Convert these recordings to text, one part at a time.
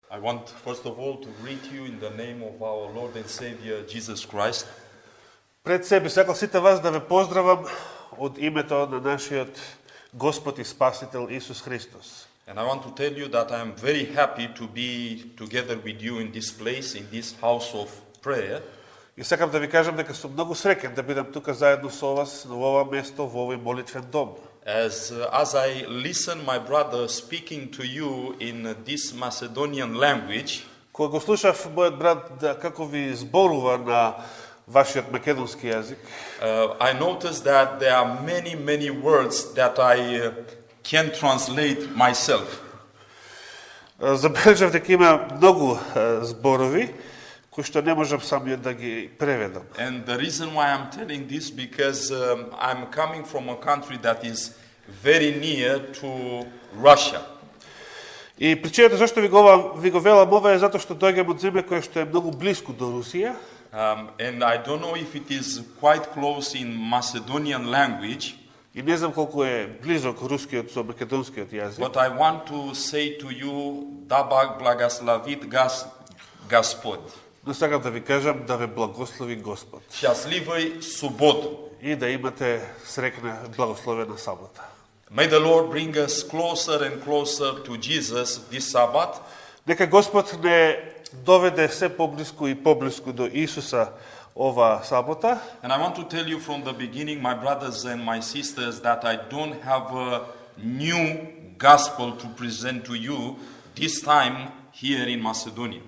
I want first of all to greet you in the name of our Lord and Savior Jesus Christ. Пред се би сакал сите вас да ве поздравам од името на нашиот Господ и Спасител Исус Христос. And I want to tell you that I am very happy to be together with you in this place, in this house of prayer. И сакам да ви кажам дека сум многу среќен да бидам тука заедно со вас на ова место, во овој молитвен дом. As I listen my brother speaking to you in this Macedonian language, Кога го слушав мојот брат да како ви зборува на вашиот македонски јазик, I noticed that there are many words that I can translate myself. Забележав дека има многу зборови кои што не можам самиот да ги преведам. And the reason why I'm telling this because I'm coming from a country that is very near to Russia. И причината зашто ви го велам ова е затоа што доаѓам од земја која што е многу близко до Русија. And I don't know if it is quite close in Macedonian language. И не знам колку е близок рускиот со македонскиот јазик. But I want to say to you, Dabak Blagaslавит Господ. Но сакам да ви кажам да ве благослови Господ. Щастливој суботу. И да имате среќна благословена сабота. May the Lord bring us closer and closer to Jesus this Sabbath. Нека Господ не доведе се поблиску и поблиску до Исуса ова сабота. And I want to tell you from the beginning, my brothers and my sisters, that I don't have a new gospel to present to you this time here in Macedonia.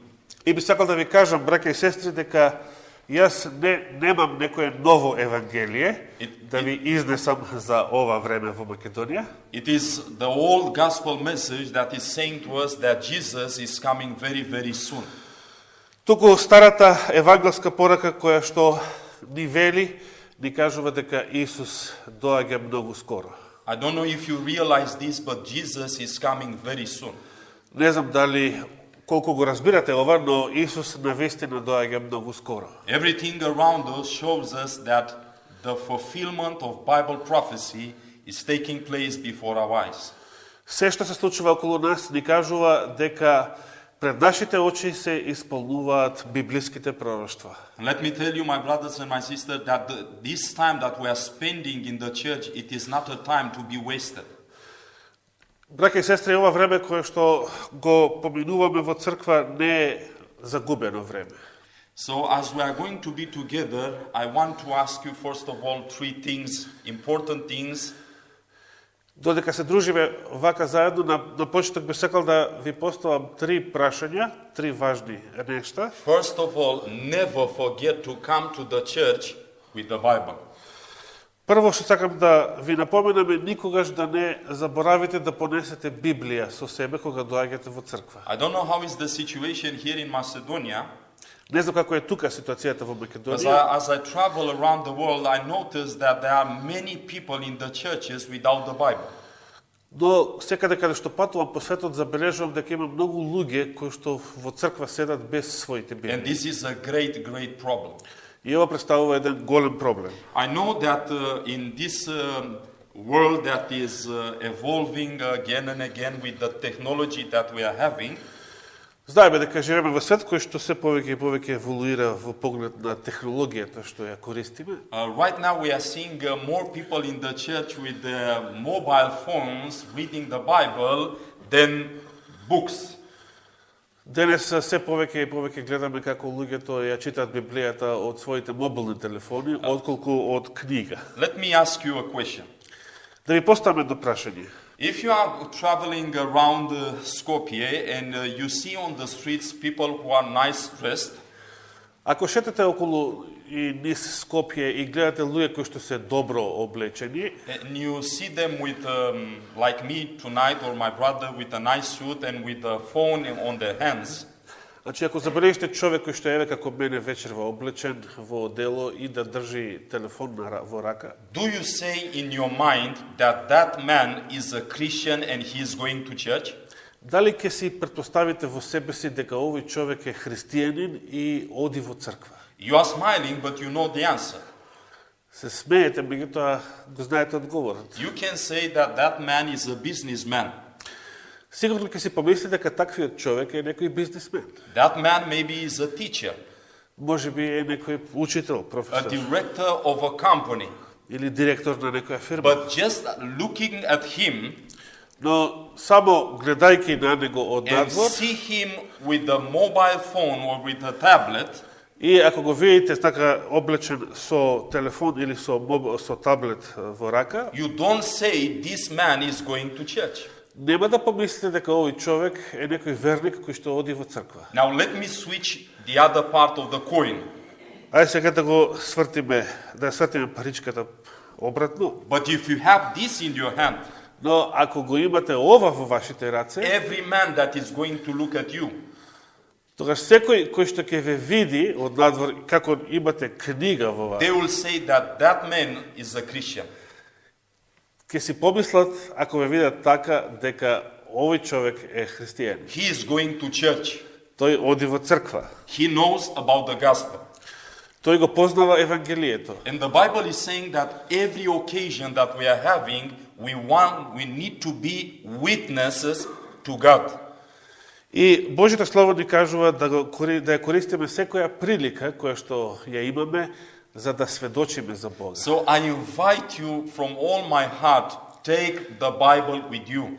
И би сакал да ви кажам, браќа и сестри, дека јас немам некое ново евангелие да ви изнесам за ова време во Македонија. It is the old gospel message that is saying to us that Jesus is coming very soon. Туку старата евангелска порака која што ни вели, ни кажува дека Исус доаѓа многу скоро. I don't know if you realize this, but Jesus is coming very soon. Не знам дали колку го разбирате ова, но Исус навистина доаѓа многу скоро. Everything around us shows us that the fulfillment of Bible prophecy is taking place before our eyes. Се што се случува околу нас ни кажува дека пред нашите очи се исполнуваат библиските пророштва. Let me tell you, my brothers and my sisters, that this time that we are spending in the church, it is not a time to be wasted. Браќа и сестри, ова време кое што го поминуваме во црква не е загубено време. So as we are going to be together, I want to ask you first of all three things, important things. Додека се дружиме вака заедно, на почеток би сакал да ви поставам три прашања, три важни нешта. First of all, never forget to come to the church with the Bible. Прво што сакам да ви напоменам е никогаш да не заборавите да понесете Библија со себе кога доаѓате во црква. I don't know how is the situation here in Macedonia. Не знам како е тука ситуацијата во Македонија. As I travel around the world, I notice that there are many people in the churches without the Bible. Но секаде каде што патувам по светот забележувам дека има многу луѓе кои што во црква седат без своите And Библии. this is a great problem. И ова представува еден голем проблем. I know that in this world that is evolving again and again with the technology that we are having, Знаеме дека живееме во свет кој што се повеќе и повеќе еволуира во поглед на технологијата што ја користиме. right now we are seeing more people in the church with mobile phones reading the Bible than books. Денес се повеќе и повеќе гледаме како луѓето ја читаат Библијата од своите мобилни телефони, отколку од книга. Let me ask you a question. Да ви поставам едно прашање. If you are traveling around Skopje and you see on the streets people who are nice dressed, Ако шетате околу и низ Скопје и гледате луѓе кои што се добро облечени, and you see them with, like me tonight or my brother, with a nice suit and with a phone on their hands, значи ако забележите човек кој што е како мене вечерва облечен во одело и да држи телефон во рака, do you say in your mind that that man is a Christian and he is going to church? дали ќе си претпоставите во себе си дека овој човек е христијанин и оди во црква? You are smiling, but you know the answer. Се смеете, меѓутоа го знаете одговорот. You can say that that man is a businessman. сигурно ќе си помисли дека таквиот човек е некој бизнисмен. That man maybe is a teacher, Може би е некој учител, a професор director of a company. или директор на некоја фирма. But just looking at him Но само гледајќи на него од and надвор see him with a mobile phone or with a tablet, и ако го видите така облечен со телефон или со таблет во рака, you don't say this man is going to church. нема да помислите дека овој човек е некој верник кој што оди во црква. Now let me switch the other part of the coin. Ајде сега да го свртиме, да свртиме паричката обратно. But if you have this in your hand, Но ако го имате ова во вашите раце, every man that is going to look at you, тогаш секој кој што ќе ве види од надвор, како имате книга во вас, they will say that that man is a Christian. ќе си помислат, ако ве видат така, дека овој човек е христијанин. He is going to church. Тој оди во црква. He knows about the gospel. Тој го познава Евангелието. And the Bible is saying that every occasion that we are having, we need to be witnesses to God. И Божјото Слово ни кажува да ја користиме секоја прилика која што ја имаме за да сведочиме за Бога. So I invite you from all my heart, take the Bible with you.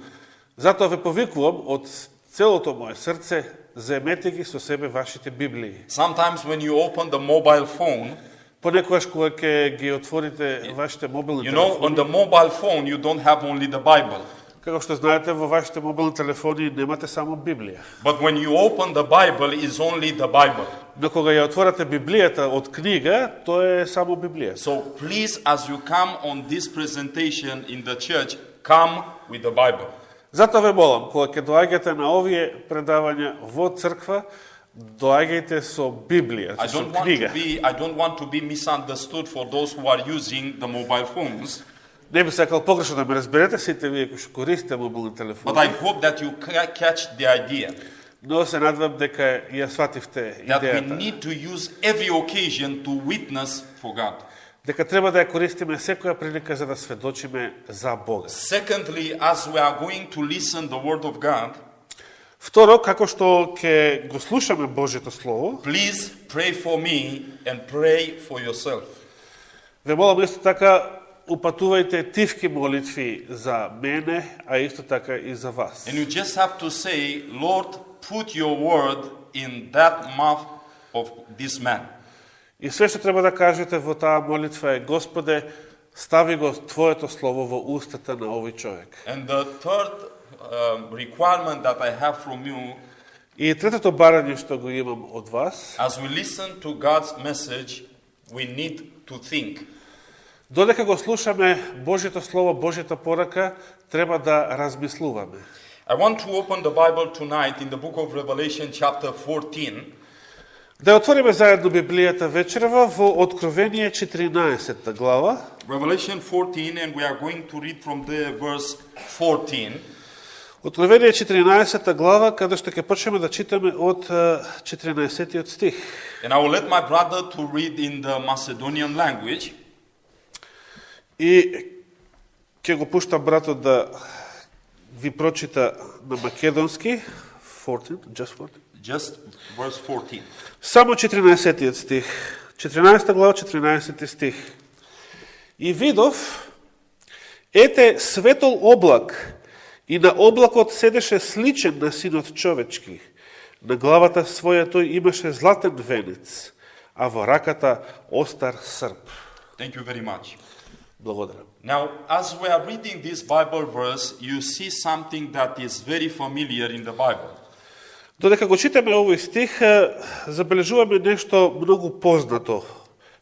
Затоа ве повикувам од целото мое срце, земете ги со себе вашите Библии. Sometimes when you open the mobile phone, Понекогаш кога ќе ги отворите вашите мобилни you know, on телефони, the mobile phone you don't have only the Bible. како што знаете, во вашите мобилни телефони немате само Библија. But when you open the Bible, it's only the Bible. Но кога ја отворате Библијата од книга, тоа е само Библија. So please, as you come on this presentation in the church, come with the Bible. Затоа ве молам, кога ќе доаѓате на овие предавања во црква, доаѓајте со Библија, I со don't want книга. to be misunderstood for those who are using the mobile phones, Не би сакал погрешно да ме разберете сите вие кои што користите мобилни but телефони, I hope that you catch the idea но се надевам дека ја свативте that we идејата. need to use every occasion to witness for God. Дека треба да ја користиме секоја прилика за да сведочиме за Бога. Secondly, as we are going to listen the word of God, Второ, како што ќе го слушаме Божјето Слово, please pray for me and pray for yourself. ве молам исто така упатувајте тивки молитви за мене, а исто така и за вас. And you just have to say, Lord, put your word in that mouth of this man. И све што треба да кажете во таа молитва е: Господе, стави го Твоето Слово во устата на овој човек. And the third requirement that I have from you, И третото барање што го имам од вас, as we listen to God's message, we need to think. додека го слушаме Божјето Слово, Божјата порака, треба да размислуваме. I want to open the Bible tonight in the book of Revelation chapter 14. Да отвориме заедно Библијата вечерва во Откровение 14 глава. Revelation 14, and we are going to read from there verse 14. Откровение 14 глава, каде што ќе почнеме да читаме од 14 стих. And I will let my brother to read in the Macedonian language. И ќе го пуштам братот да ви прочита на македонски. 14, Just verse 14. Само 14 стих. 14 глава, 14 стих. И видов, ете светол облак, и на облакот седеше сличен на синот човечки. На главата своја тој имаше златен венец, а во раката остар срп. Thank you very much. Благодарам. Now, as we are reading this Bible verse, you see something that is very familiar in the Bible. Додека го читаме овој стих, забележуваме нешто многу познато,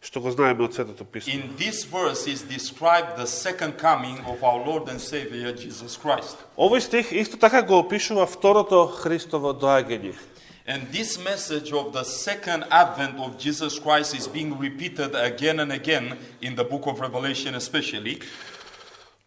што го знаеме од Светото Писмо. In this verse is described the second coming of our Lord and Savior Jesus Christ. Овој стих исто така го опишува второто Христово доаѓање. And this message of the second advent of Jesus Christ is being repeated again and again in the book of Revelation especially.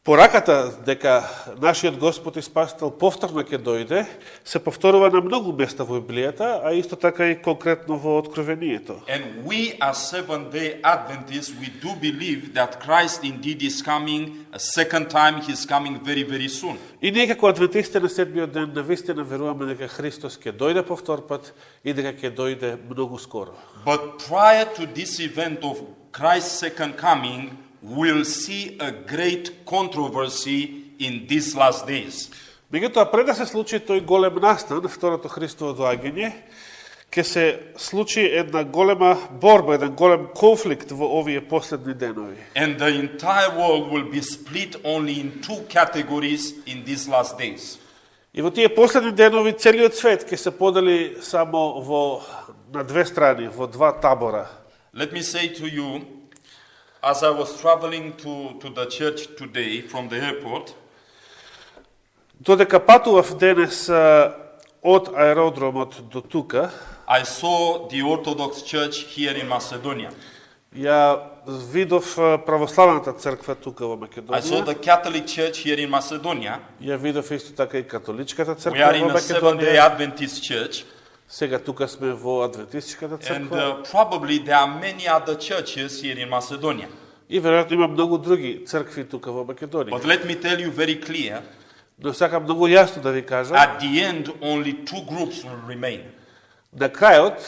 Пораката дека нашиот Господ и Спасител повторно ќе дојде, се повторува на многу места во Библијата, а исто така и конкретно во Откровението. And we as Seventh-day Adventists, we do believe that Christ indeed is coming a second time. He's coming very, very soon. И ние како адвентисти на седмиот ден навистина веруваме дека Христос ќе дојде повтор пат и дека ќе дојде многу скоро. But prior to this event of Christ's second coming, we'll see a great controversy in these last days. Меѓутоа, пред да се случи тој голем настан, второто Христово доаѓање, ќе се случи една голема борба, еден голем конфликт во овие последни денови. And the entire world will be split only in two categories in these last days. И во тие последни денови целиот свет ќе се подели само на две страни, во два табора. Let me say to you, as I was traveling to the church today from the airport, Додека патував денес од аеродромот до тука, I saw the Orthodox Church here in Macedonia. ја видов православната црква тука во I saw Македонија. the Catholic Church here in Macedonia. Ја видов исто така и католичката We црква are во in a Seventh-day Македонија. Adventist church, Сега тука сме во адвентистичката and црква. probably there are many other churches here in Macedonia. И веројатно има многу други цркви тука во Македонија. But let me tell you very clear, Но сакам многу јасно да ви кажам, at the end only two groups will remain. на крајот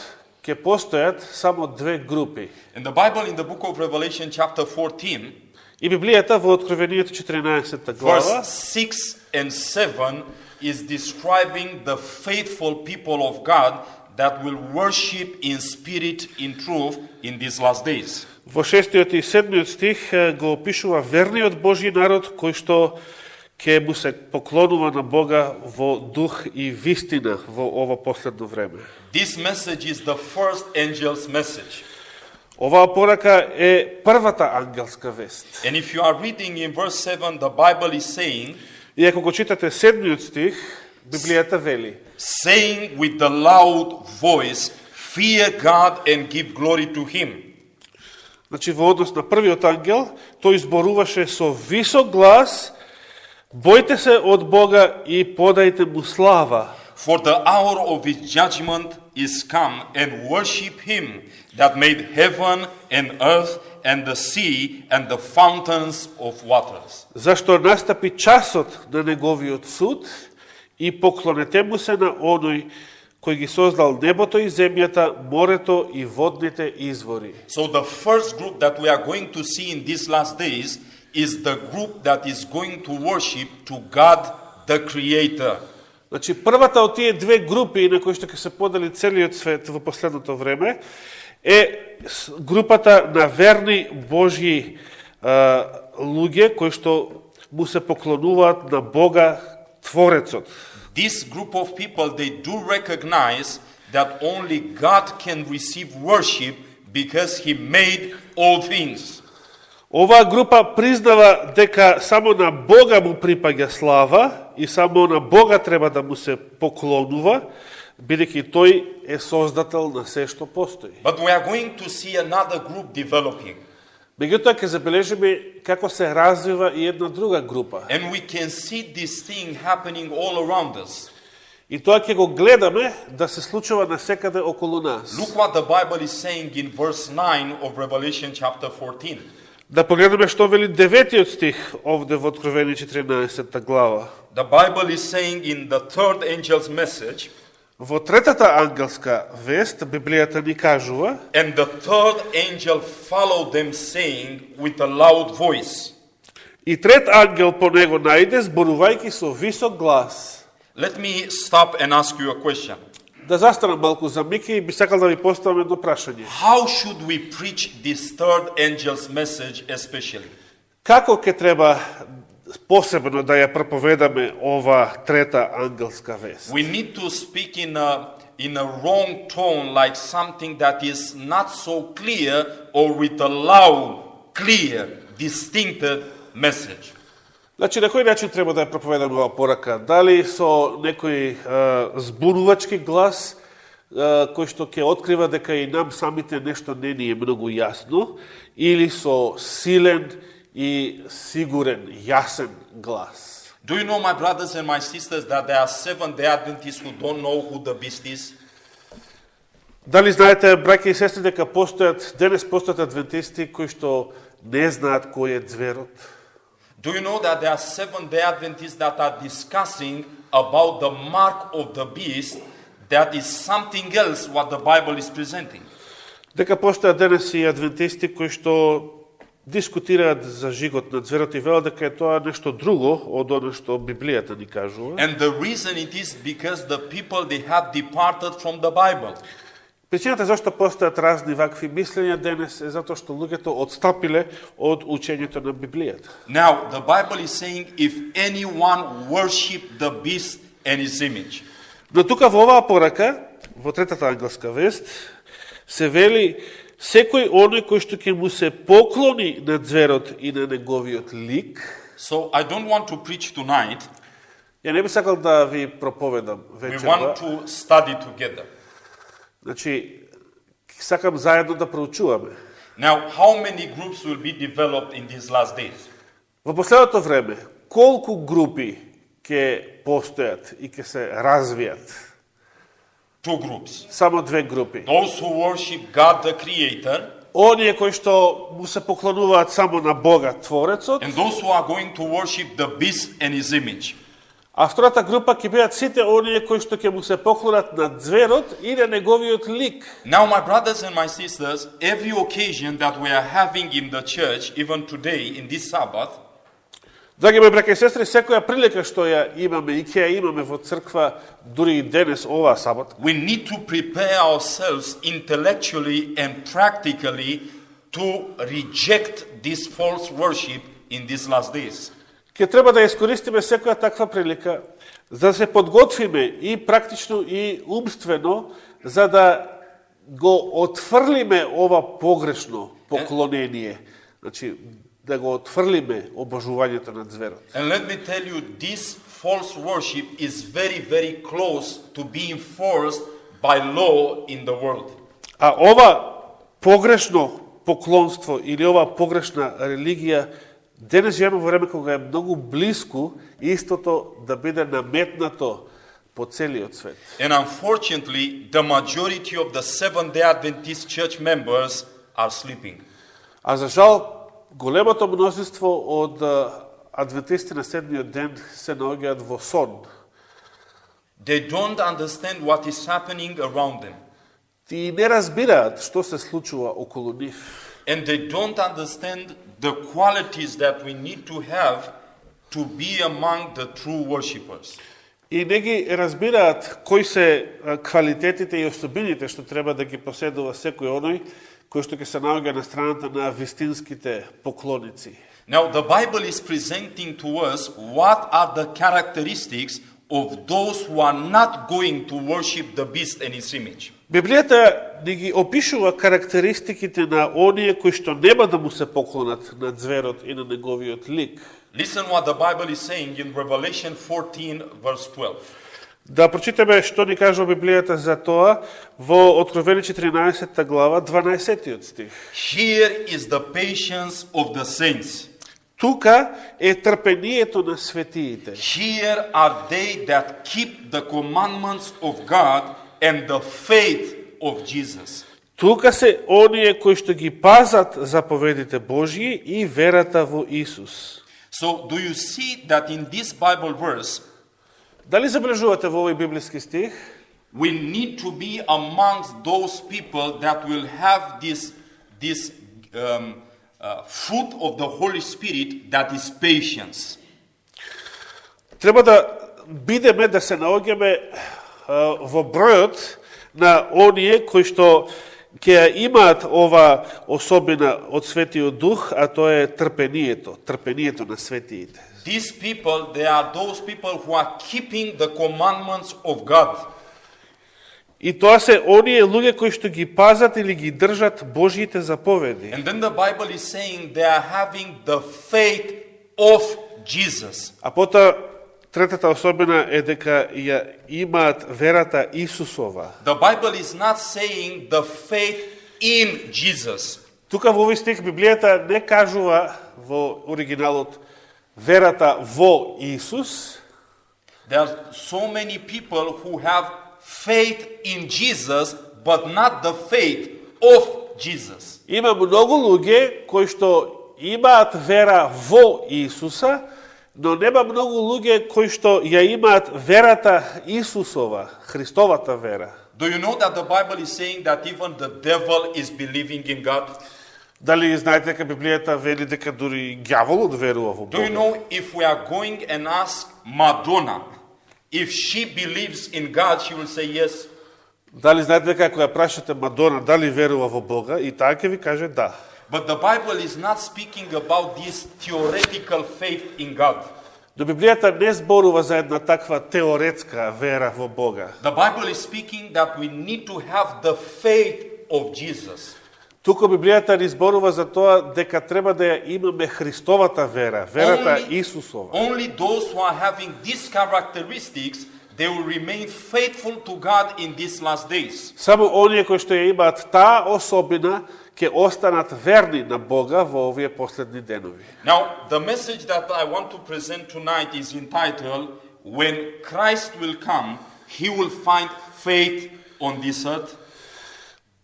ќе постојат само две групи. In the Bible, in the book of Revelation chapter 14, И Библијата во Откровението 14 глава, verse 6 and 7 is describing the faithful people of God that will worship in spirit, in truth, in these last days. во 6 и 7 стих го опишува верниот Божји народ кој што ќе му се поклонува на Бога во дух и вистина во ово последно време. This message is the first angel's message. Оваа порака е првата ангелска вест. And if you are reading in verse 7, the Bible is saying, И ако го читате 7 стих, Библијата вели: saying with the loud voice, fear God and give glory to Him. Значи, во однос на првиот ангел, тој зборуваше со висок глас: бојте се од Бога и подајте му слава. For the hour of His judgment is come, and worship Him that made heaven and earth and the sea and the fountains of waters. Зашто настапи часот на неговиот суд и поклонете му се на оној кој ги создал небото и земјата, морето и водните извори. So the first group that we are going to see in these last days is the group that is going to worship to God the Creator. Значи, првата од тие две групи на кои што ќе се подели целиот свет во последното време е групата на верни Божји луѓе кои што му се поклонуваат на Бога Творецот. This group of people, they do recognize that only God can receive worship because He made all things. Оваа група признава дека само на Бога му припаѓа слава и само на Бога треба да му се поклонува, бидејќи тој е создател на се што постои. But we are going to see another group developing. Меѓутоа ќе забележиме како се развива и една друга група. And we can see this thing happening all around us. И тоа ќе го гледаме да се случува насекаде околу нас. Look what the Bible is saying in verse 9 of Revelation chapter 14. Да погледнеме што вели 9 стих овде во Откровение 14 глава. The Bible is saying in the third angel's message, Во третата ангелска вест Библијата ни кажува: and the third angel followed them, saying with a loud voice. И трет ангел по него најде, зборувајќи со висок глас. Let me stop and ask you a question. Да застанам малку за миг и би сакал да ви поставам едно прашање. How should we preach this third angel's message especially? Како ќе треба посебно да ја проповедаме ова трета ангелска вест? We need to speak in a wrong tone, like something that is not so clear, or with a loud, clear, distinctive message. Значи, на кој начин треба да ја проповедаме оваа порака? Дали со некој збунувачки глас, кој што ќе открива дека и нам самите нешто не ни е многу јасно, или со силен и сигурен, јасен глас. Do you know, my brothers and my sisters, that there are Seventh-day Adventists who don't know who the beast is? Дали знаете, браќа и сестри, дека денес постојат адвентисти кои што не знаат кој е зверот? Do you know that there are Seventh-day Adventists that are discussing about the mark of the beast that is something else what the Bible is presenting? Дека постојат денес и адвентисти кои што дискутираат за жигот на зверот и велат дека е тоа нешто друго од оно што Библијата ни кажува. And the reason it is because the people, they have departed from the Bible. Причината зашто постојат разни вакви мислења денес е затоа што луѓето отстапиле од учењето на Библијата. Now, the Bible is saying, if anyone worship the beast and his image. Но тука во оваа порака, во третата англска вест, се вели секој оној кој што ќе му се поклони на зверот и на неговиот лик. So, I don't want to preach tonight. Ја не би сакал да ви проповедам We вечерва. want to study together. Значи, сакам заедно да проучуваме. Now, how many groups will be developed in these last days? Во последното време, колку групи ќе постојат и ќе се развијат? Two groups. Само две групи. Those who worship God the Creator, Оние кои што му се поклонуваат само на Бога Творецот, and those who are going to worship the beast and his image. а втората група ќе бидат сите оние кои што ќе му се поклонат на зверот и на неговиот лик. Now, my brothers and my sisters, every occasion that we are having in the church, even today, in this Sabbath, Драги мои браќа и сестри, секоја прилика што ја имаме и ќе ја имаме во црква, дури и денес, оваа сабота, we need to prepare ourselves intellectually and practically to reject this false worship in these last days. ќе треба да искористиме секоја таква прилика, за да се подготвиме и практично и умствено, за да го отфрлиме ова погрешно поклонение. Значи, да го отфрлиме обожувањето на зверот. And let me tell you, this false worship is very, very close to being forced by law in the world. А ова погрешно поклонство или ова погрешна религија денес живееме во време кога е многу блиску истото да биде наметнато по целиот свет. And unfortunately, the majority of the Seventh-day Adventist church members are sleeping. А за жал, големото мнозинство од адвентисти на седмиот ден се наоѓаат во сон. They don't understand what is happening around them. Ти не разбираат што се случува околу нив. And they don't understand the qualities that we need to have to be among the true worshipers. И не ги разбираат кои се квалитетите и особините што треба да ги поседува секој оној кој што ќе се наоѓа на страната на вистинските поклоници. Now, the Bible is presenting to us what are the characteristics of those who are not going to worship the beast and his image. Библијата ни ги опишува карактеристиките на оние кои што нема да му се поклонат на зверот и на неговиот лик. Listen what the Bible is saying in Revelation 14, verse 12. Да прочитаме што ни кажува Библијата за тоа во Откровение 14 глава 12 стих. Here is the patience of the saints. Тука е трпението на светиите. Here are they that keep the commandments of God and the faith of Jesus. Тука се оние кои што ги пазат заповедите Божји и верата во Исус. So, do you see that in this Bible verse, Дали забележувате во овој библиски стих? we need to be amongst those people that will have this fruit of the Holy Spirit, that is patience. Треба да бидеме, да се наоѓаме во бројот на оние кои што ќе имаат ова особина од Светиот Дух, а тоа е трпението на светиите. These people, they are those people who are keeping the commandments of God. И тоа се оние луѓе кои што ги пазат или ги држат Божјите заповеди. And then the Bible is saying they are having the faith of Jesus. А потоа третата особина е дека ја имаат верата Исусова. The Bible is not saying the faith in Jesus. Тука во овој стих Библијата не кажува во оригиналот верата во Исус, There are so many people who have faith in Jesus, but not the faith of Jesus. има многу луѓе кои што имаат вера во Исуса, но нема многу луѓе кои што ја имаат верата Исусова, Христовата вера. Do you know that the Bible is saying that even the devil is believing in God? Дали знаете дека Библијата вели дека дури ѓаволот верува во Do you Бога? know if we are going and ask Madonna if she believes in God, she will say yes? Дали знаете дека ако ја прашате Мадона дали верува во Бога, и таа ќе ви каже да. But the Bible is not speaking about this theoretical faith in God. Но Библијата не зборува за една таква теоретска вера во Бога. The Bible is speaking that we need to have the faith of Jesus. Туку Библијата ни зборува за тоа дека треба да ја имаме Христовата вера, верата Исусова. Only those who are having these characteristics, they will remain faithful to God in these last days. Само оние кои што ја имаат таа особина ќе останат верни на Бога во овие последни денови. Now, the message that I want to present tonight is entitled, When Christ will come, he will find faith on this earth.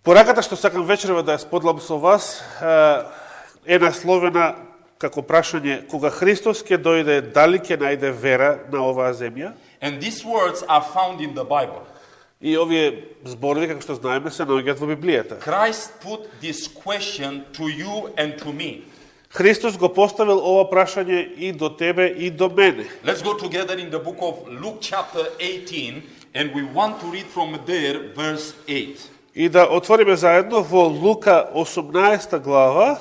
Пораката што сакам вечерва да ја споделам со вас е насловена како прашање кога Христос ќе дојде, дали ќе најде вера на оваа земја? And these words are found in the Bible. И овие зборови, како што знаеме, се наоѓаат во Библијата. Christ put this question to you and to me. Христос го поставил ова прашање и до тебе и до мене. Let's go together in the book of Luke chapter 18, and we want to read from there verse 8. И да отвориме заедно во Лука 18 глава,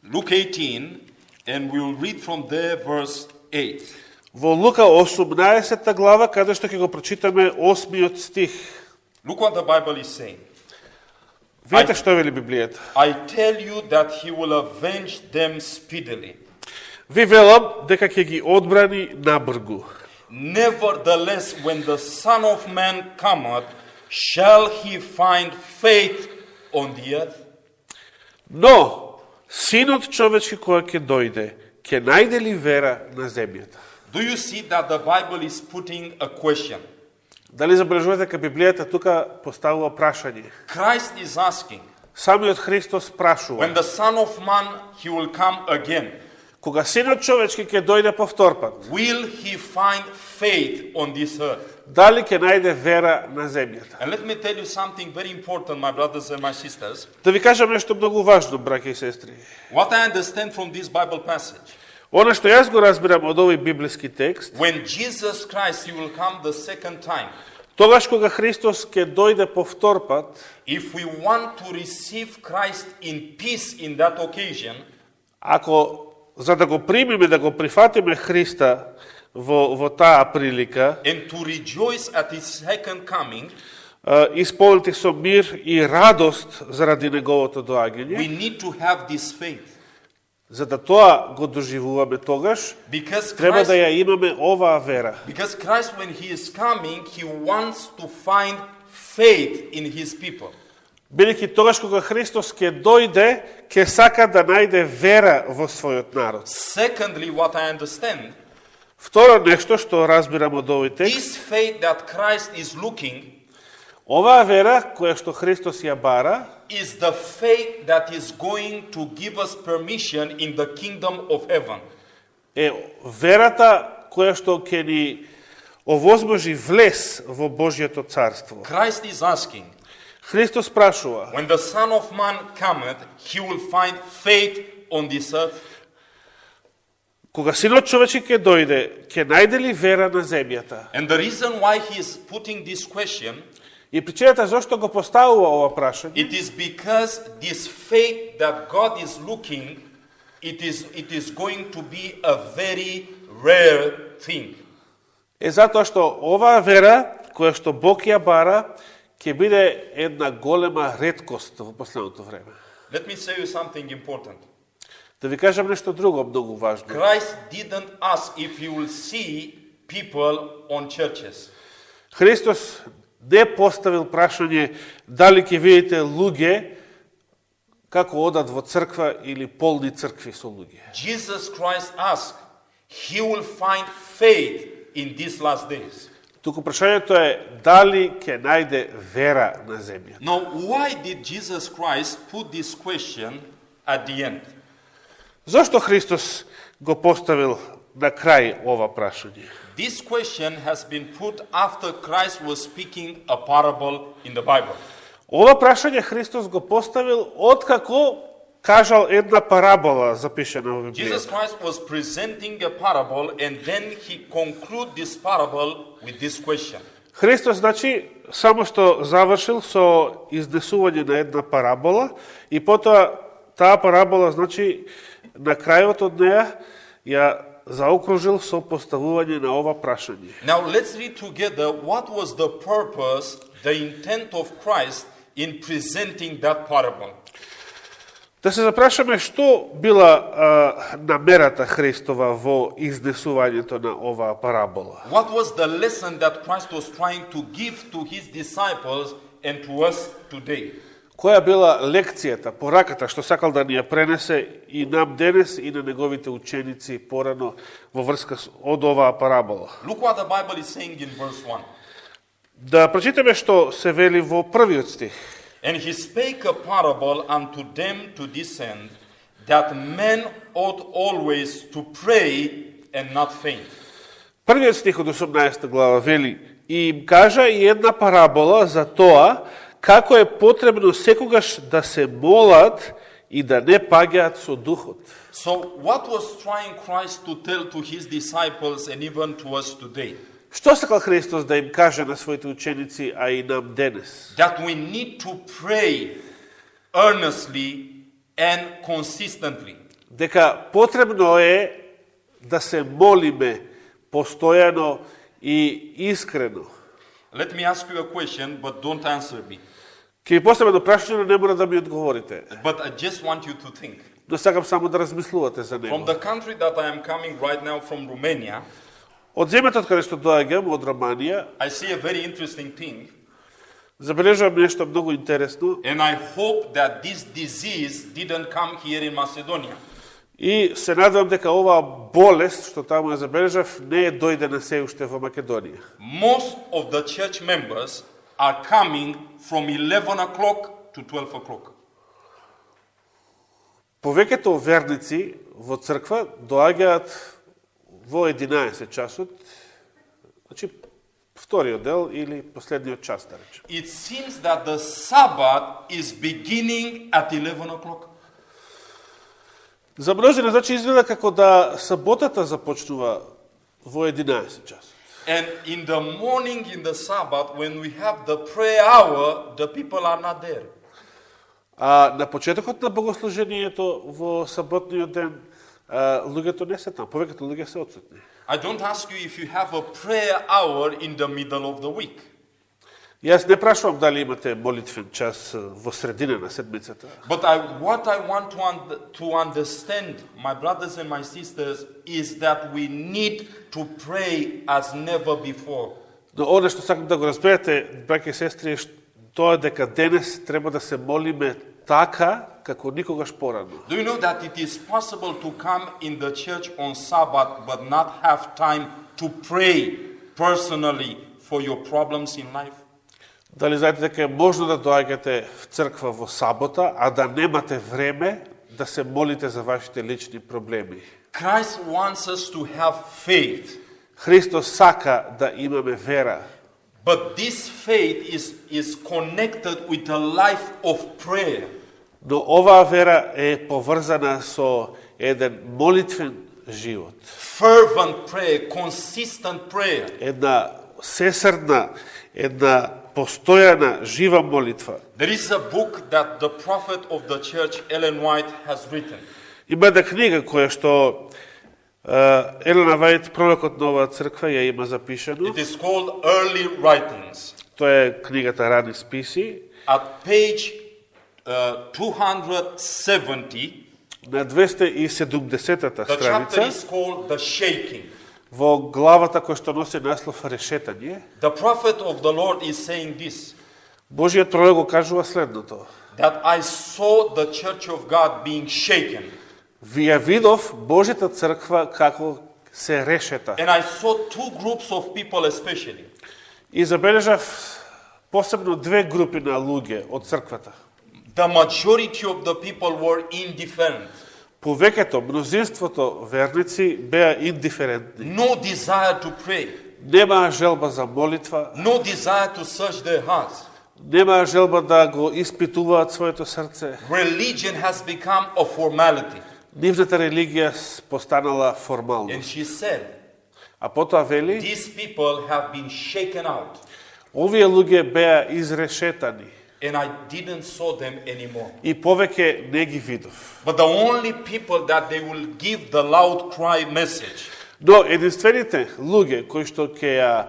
Luke 18, and we'll read from there verse 8. во Лука 18 глава, каде што ќе го прочитаме 8 стих. Look what the Bible is saying. Видите што вели Библијата. I tell you that he will avenge them speedily. Ви велам дека ќе ги одбрани набргу. Nevertheless, when the Son of Man cometh, shall he find faith on the earth? Но, Синот човечки кој ќе дојде, ќе најде ли вера на земјата? Do you see that the Bible is putting a question? Дали забележувате дека Библијата тука поставува прашање? Christ is asking, Самиот Христос прашува. when the Son of Man, he will come again, Кога Синот човечки ќе дојде повтор пат, will he find faith on this earth? дали ќе најде вера на земјата? And let me tell you something very important, my brothers and my sisters. Да ви кажам нешто многу важно, браќа и сестри. What I understand from this Bible passage, Она што јас го разбирам од овој библиски текст, when Jesus Christ, he will come the second time, тогаш кога Христос ќе дојде повтор пат, if we want to receive Christ in peace in that occasion, ако за да го примиме, да го прифатиме Христа во таа прилика, and to rejoice at his second coming, исполнети со мир и радост заради неговото доаѓање, we need to have this faith. за да тоа го доживуваме тогаш, Because треба да Christ, ја имаме оваа вера. because Christ, when he is coming, he wants to find faith in his people. Бидејќи тогаш кога Христос ќе дојде, ќе сака да најде вера во својот народ. Secondly, what I understand, Второ нешто што разбирам од овој текст, this faith that Christ is looking оваа вера која што Христос ја бара, is the faith that is going to give us permission in the kingdom of heaven. е верата која што ќе ни овозможи влез во Божјото царство. Christ is asking, Христос прашува, when the Son of Man cometh, he will find faith on this earth. кога Синот човечки ќе дојде, ќе најде ли вера на земјата? And the reason why he is putting this question, И причината зашто го поставува ова прашање, it is because this faith that God is looking, it is going to be a very rare thing. е затоа што оваа вера која што Бог ја бара ќе биде една голема реткост во последното време. Let me say you something important. Да ви кажам нешто друго многу важно. Christ didn't ask if he will see people on churches. Христос не поставил прашање дали ќе видите луѓе како одат во црква или полни цркви со луѓе. Jesus Christ asked, he will find faith in these last days. Туку прашањето е дали ќе најде вера на земјата. Now, why did Jesus Christ put this question at the end? Зошто Христос го поставил на крај ова прашање? This question has been put after Christ was speaking a parable in the Bible. Ова прашање Христос го поставил откако кажал една парабола запишена во Jesus Библијата. Christ was presenting a parable and then he concluded this parable with this question. Христос, значи, само што завршил со изнесување на една парабола и потоа таа парабола, значи, на крајот од неја ја заокружил со поставување на ова прашање. Now let's read together what was the purpose, the intent of Christ in presenting that parable. Да се запрашаме што била намерата Христова во изнесувањето на оваа парабола. What was the lesson that Christ was trying to give to his disciples and to us today? Која била лекцијата, пораката што сакал да ни ја пренесе и нам денес и на неговите ученици порано во врска од оваа парабола? Look what the Bible is saying in verse 1. Да прочитаме што се вели во првиот стих. And he spake a parable unto them to this end, that men ought always to pray and not faint. Првиот стих од 18 глава вели: и им кажа и една парабола за тоа како е потребно секогаш да се молат и да не паѓаат со духот. So what was trying Christ to tell to his disciples and even to us today? Што сакал Христос да им каже на своите ученици, а и нам денес? That we need to pray earnestly and consistently. Дека потребно е да се молиме постојано и искрено. Let me ask you a question, but don't answer me. Ке ви поставам едно прашање, но не мора да ми одговорите. But I just want you to think. Но сакам само да размислувате за From него. the country that I am coming right now, from Romania, Од земјата од каде што доаѓам, од Романија, I see a very interesting thing. забележувам нешто многу интересно And I hope that this disease didn't come here in Macedonia. и се надевам дека оваа болест што таму ја забележав не е дојдена се уште во Македонија. Most of the church members are coming from 11 o'clock to 12 o'clock. Повеќето верници во црква доаѓаат во 11 часот, значи вториот дел или последниот час, да речем. It seems that the Sabbath is beginning at 11 o'clock. За мнозина, значи, изгледа како да саботата започнува во 11 часот. And in the morning, in the Sabbath, when we have the prayer hour, the people are not there. А на почетокот на богослужението во саботниот ден, луѓето не се там, повеќето луѓе се отсутни. I don't ask you if you have a prayer hour in the middle of the week. Јас не прашувам дали имате молитвен час во средина на седмицата. But what I want to understand, my brothers and my sisters, is that we need to pray as never before. Но оно што сакам да го разберете, браќа и сестри, е тоа дека денес треба да се молиме така како никогаш порано. Do you know that it is possible to come in the church on Sabbath but not have time to pray personally for your problems in life? Дали знаете дека е можно да доаѓате в црква во сабота, а да немате време да се молите за вашите лични проблеми? Christ wants us to have faith. Христос сака да имаме вера. But this faith is connected with a life of prayer. Но оваа вера е поврзана со еден молитвен живот. Fervent prayer, consistent prayer. Една сесрдна, една постојана, жива молитва. There is a book that the prophet of the church, Ellen White, has written. Има една книга која што Елена Вајт, пророкот на оваа црква, ја има запишано. It is called Early Writings. Тоа е книгата Рани списи. At page 270, На 270-та the chapter страница, is called The Shaking. во главата која што носи наслов Решетање, The prophet of the Lord is saying this. Божиот пророк го кажува следното. that I saw the church of God being shaken. ја видов Божјата црква како се решета. And I saw two groups of people especially. И забележав посебно две групи на луѓе од црквата. The majority of the people were indifferent. Повеќето, мнозинството верници беа индиферентни. No desire to pray. Немаа желба за молитва, No desire to search their hearts. немаа желба да го испитуваат своето срце. Religion has become a formality. Нивната религија постанала And формална. she said, А потоа вели, these people have been shaken out. овие луѓе беа изрешетани And I didn't saw them anymore. и повеќе не ги видов. But the only people that they will give the loud cry message, Но единствените луѓе кои што ќе ја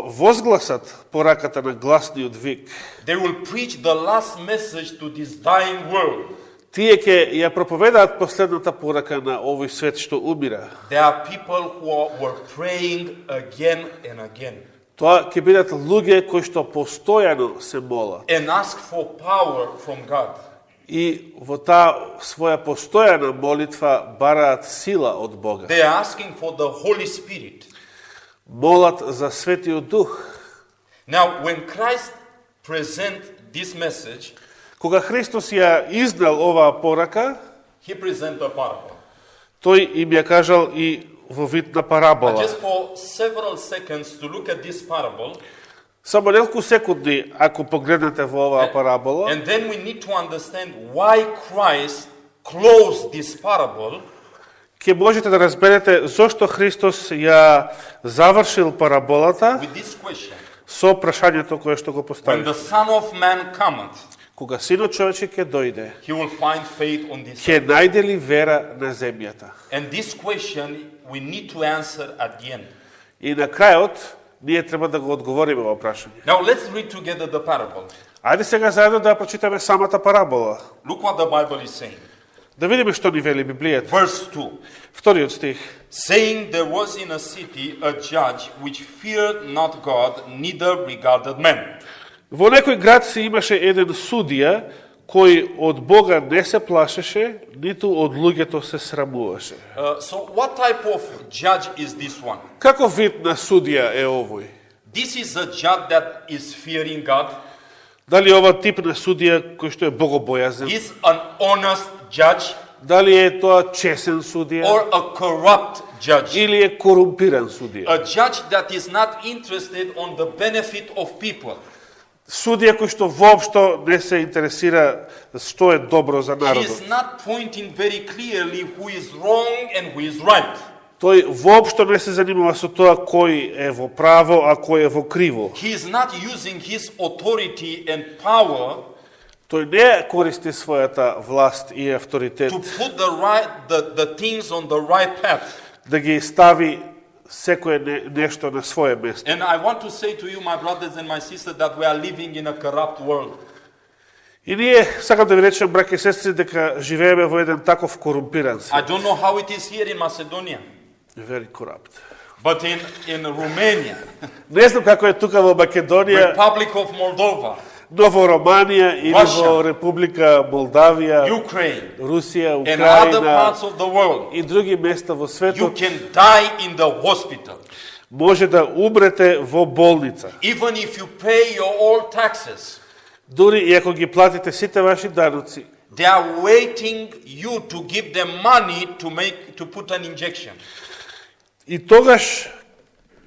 возгласат пораката на гласниот вик, they will preach the last message to this dying world. тие ќе ја проповедаат последната порака на овој свет што умира. There are people who were praying again and again Тоа ќе бидат луѓе кои што постојано се молат. and ask for power from God. И во таа своја постојана молитва бараат сила од Бога. They are asking for the Holy Spirit. Молат за Светиот Дух. Now, when Christ present this message, Кога Христос ја изнел оваа порака, he present a parable. тој им ја кажал и во вид на парабола. Just for several seconds to look at this parable, Само неколку секунди, ако погледнете во оваа парабола, and then we need to understand why Christ closed this parable ќе можете да разберете зошто Христос ја завршил параболата with this question. со прашањето кое што го When постави. the Son of Man cometh, Кога Синот човечки ќе дојде, he will find faith on this ќе earth. најде ли вера на земјата? And this question we need to answer at the end. И на крајот, ние треба да го одговориме во прашање. Now let's read together the parable. Ајде сега заедно да прочитаме самата парабола. Look what the Bible is saying. Да видиме што ни вели Библијата. Verse 2. Вториот стих. Saying there was in a city a judge which feared not God, neither regarded men. Во некој град си имаше еден судија кој од Бога не се плашеше, ниту од луѓето се срамуваше. So what type of judge is this one? Каков вид на судија е овој? This is a judge that is fearing God. Дали ова тип на судија кој што е богобојазен? He's an honest judge Дали е тоа чесен судија? or a corrupt judge. Или е корумпиран судија? A judge that is not interested on the benefit of people. Судија кој што воопшто не се интересира што е добро за He народот. is not pointing very clearly who is wrong and who is right. Тој воопшто не се занимава со тоа кој е во право, а кој е во криво. He is not using his authority and power Тој не користи својата власт и авторитет to put the things on the right path. да ги стави секое нешто на свое место. And I want to say to you, my brothers and my sisters, that we are living in a corrupt world. И ние сакам да ви речем, браќи и сестри, дека живееме во еден таков корумпиран I свет. don't know how it is here in Macedonia, Very corrupt. but in Romania, Не знам како е тука во Македонија, Republic of Moldova, но во Романија или Russia, во Република Молдавија, Ukraine, Русија, and other Украина parts of the world, и други места во you светот, can die in the hospital. може да умрете во болница. Even if you pay your all taxes, Дури и ако ги платите сите ваши даноци, they are waiting you to give them money to put an injection. и тогаш,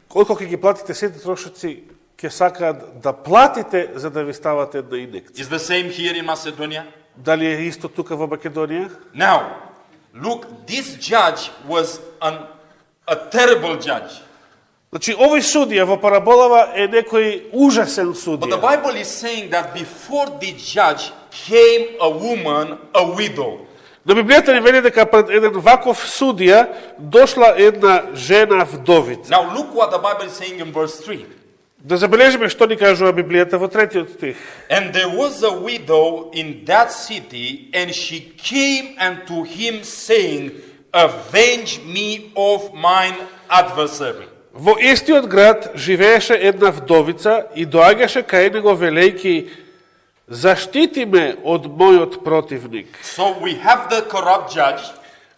колко ќе ги платите сите трошоци, ќе сакаат да платите за да ви стават една инекција. Is the same here in Macedonia? Дали е исто тука во Македонија? Now, look, this judge was a terrible judge. Значи, овој судија во параболава е некој ужасен But the судија. Bible is saying that before the judge came a woman, a widow. Но Библијата ни вели дека пред еден ваков судија дошла една жена вдовица. Now, look what the Bible is saying in verse 3. Да забележиме што ни кажува Библијата во третиот стих. And there was a widow in that city, and she came unto him, saying, Avenge me of mine adversary. Во истиот град живееше една вдовица и доаѓаше кај него велејки Заштити ме од мојот противник. So we have the corrupt judge,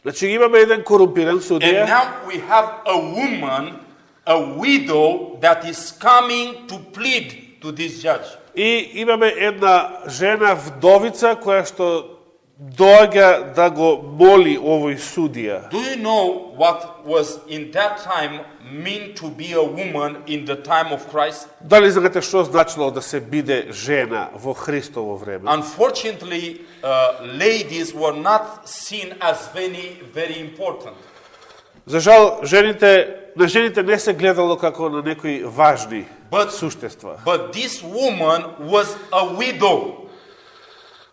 Значи имаме еден корумпиран and судија now we have a woman, a widow, that is coming to plead to this judge. и имаме една жена вдовица која што доаѓа да го моли овој судија. Do you know what was in that time mean to be a woman in the time of Christ? Дали знаете што значило да се биде жена во Христово време? Unfortunately, ladies were not seen as very important. За жал, на жените не се гледало како на некои важни суштества. But this woman was a widow.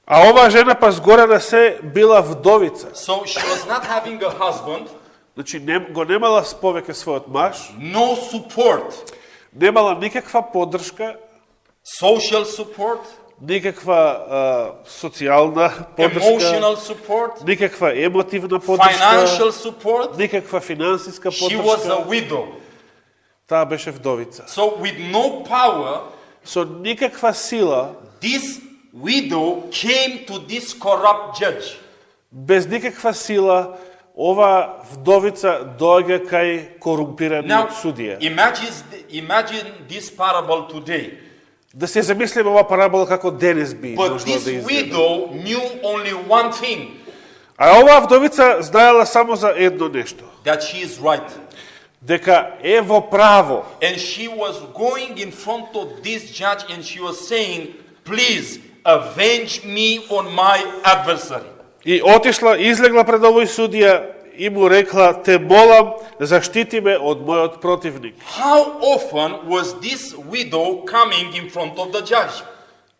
А оваа жена па згоре да се била вдовица. So she was not having a husband, Значи го немала повеќе својот маж, no support, немала никаква поддршка, social support, никаква социјална emotional поддршка, support, никаква емотивна поддршка, financial support. никаква финансиска She was a поддршка. widow. Таа беше вдовица. So with no power, Со никаква сила, this widow came to this corrupt judge. без никаква сила, ова вдовица доаѓа кај корумпираниот Now, судија. imagine this parable today. Да се замислиме ова парабола како денес би But можело this да изгледа. widow knew only one thing, А оваа вдовица знаела само за едно нешто, that she is right. дека е во право. And she was going in front of this judge and she was saying, please avenge me on my adversary. И отишла, излегла пред овој судија и му рекла, те молам, заштити ме од мојот противник. How often was this widow coming in front of the judge?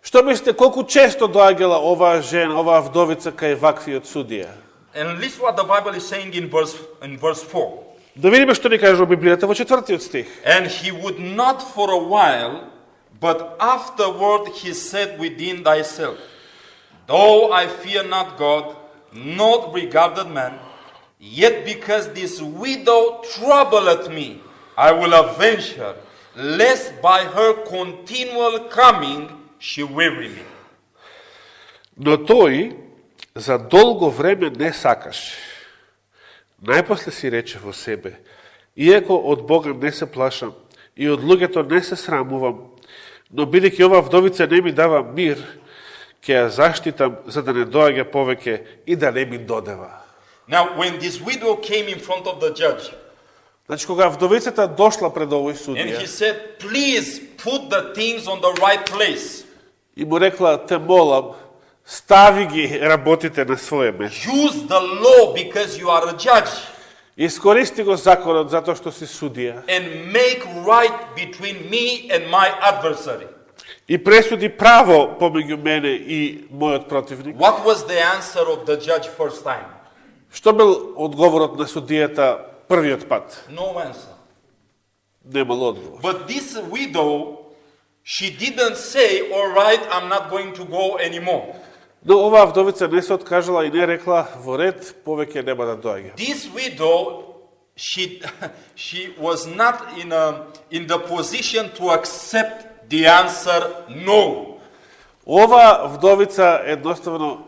Што мислите, колку често доаѓала оваа жена, оваа вдовица кај ваквиот судија? And listen what the Bible is saying in verse 4. Да видиме што ни кажува Библијата во 4-тиот стих. And he would not for a while, but afterward he said within thyself, though I fear not God, not regarded man, yet because this widow troubleth me, I will avenge her, lest by her continual coming she weary me. Но тој за долго време не сакаше. Најпосле си рече во себе, иако од Бога не се плашам и од луѓето не се срамувам, но бидејќи ова вдовица не ми дава мир, ќе ја заштитам за да не доаѓа повеќе и да не ми додева. Now, when this widow came in front of the judge, Значи, кога вдовицата дошла пред овој and he судија said, please put the things on the right place. и му рекла, те молам, стави ги работите на своје место. Use the law because you are a judge. Искористи го законот затоа што си судија And make right between me and my adversary. и пресуди право помеѓу мене и мојот противник. What was the answer of the judge first time? Што бил одговорот на судијата првиот пат? No answer. Немал одговор. But this widow, she didn't say, all right, I'm not going to go anymore. Но оваа вдовица не се откажала и не рекла, во ред, повеќе нема да доаѓа. This widow, she was not in the position to accept the answer no. Ова вдовица едноставно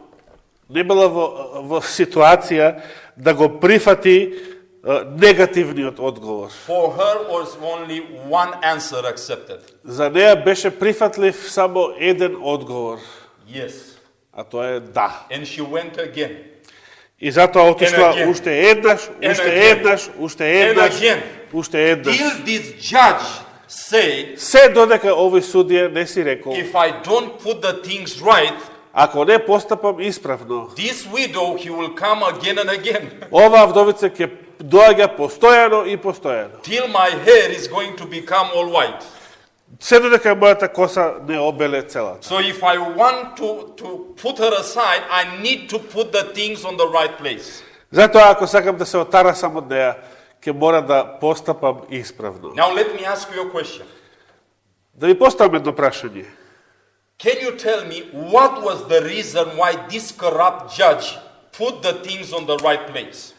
не била во ситуација да го прифати негативниот одговор. For her was only one answer accepted. За неја беше прифатлив само еден одговор, Yes. а тоа е да. And she went again. И затоа отишла And again. уште еднаш, уште again. еднаш, уште еднаш, again. уште еднаш. Till this judge said, Се додека овој судија не си рекол, if I don't put the things right, ако не постапам исправно, this widow, he will come again and again. оваа вдовица ќе доаѓа постојано и постојано. Till my hair is going to become all white. Се додека мојата коса не обеле целата. So if I want to put her aside, I need to put the things on the right place. Затоа ако сакам да се отарасам од неја, ќе мора да постапам исправно. Now let me ask you a question. Да ви поставам едно прашање. Can you tell me what was the reason why this corrupt judge put the things on the right place?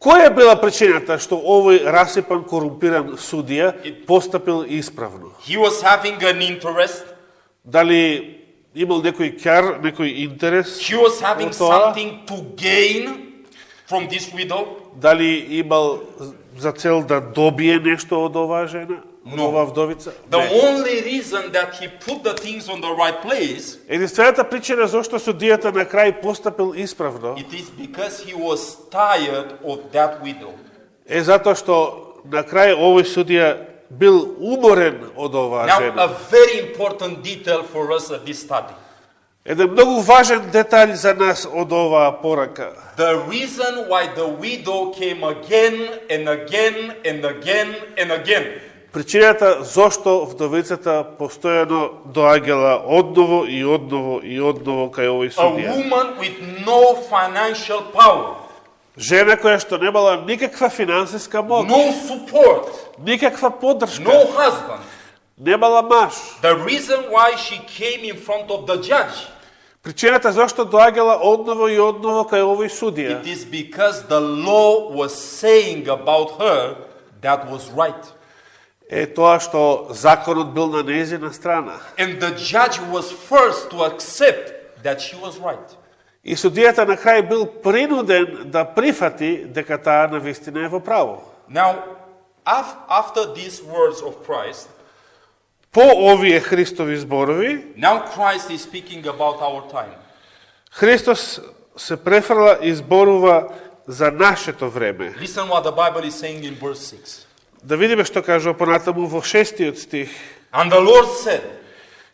Која била причината што овој расипан, корумпиран судија постапил исправно? He was having an interest. Дали имал некој ќар, некој интерес He was having во тоа, something to gain from this widow? дали имал за цел да добие нешто од оваа жена, од No. оваа вдовица? The Не. only reason that he put the things on the right place, Единствената причина зашто судијата на крај постапил исправно it is because he was tired of that widow. е затоа што на крај овој судија бил уморен од оваа Now, a жена. very important detail for us at this study. Еден многу важен детаљ за нас од оваа порака. The reason why the widow came again and again and again and again. Причината зошто вдовицата постојано доаѓала одново и одново и одново кај овој A судија. woman with no financial power, Жена која што немала никаква финансиска моќ, no support, никаква поддршка, no husband. немала маж. The reason why she came in front of the judge, Причината зашто доаѓала одново и одново кај овој судија it is because the law was saying about her that was right. е тоа што законот бил на нејзина страна. And the judge was first to accept that she was right. И судијата на крај бил принуден да прифати дека таа навистина е во право. Now, after these words of Christ, По овие Христови зборови, now Christ is speaking about our time. Христос се префрла и зборува за нашето време. Listen what the Bible is saying in verse 6. Да видиме што кажува понатаму во 6-тиот стих. And the Lord said,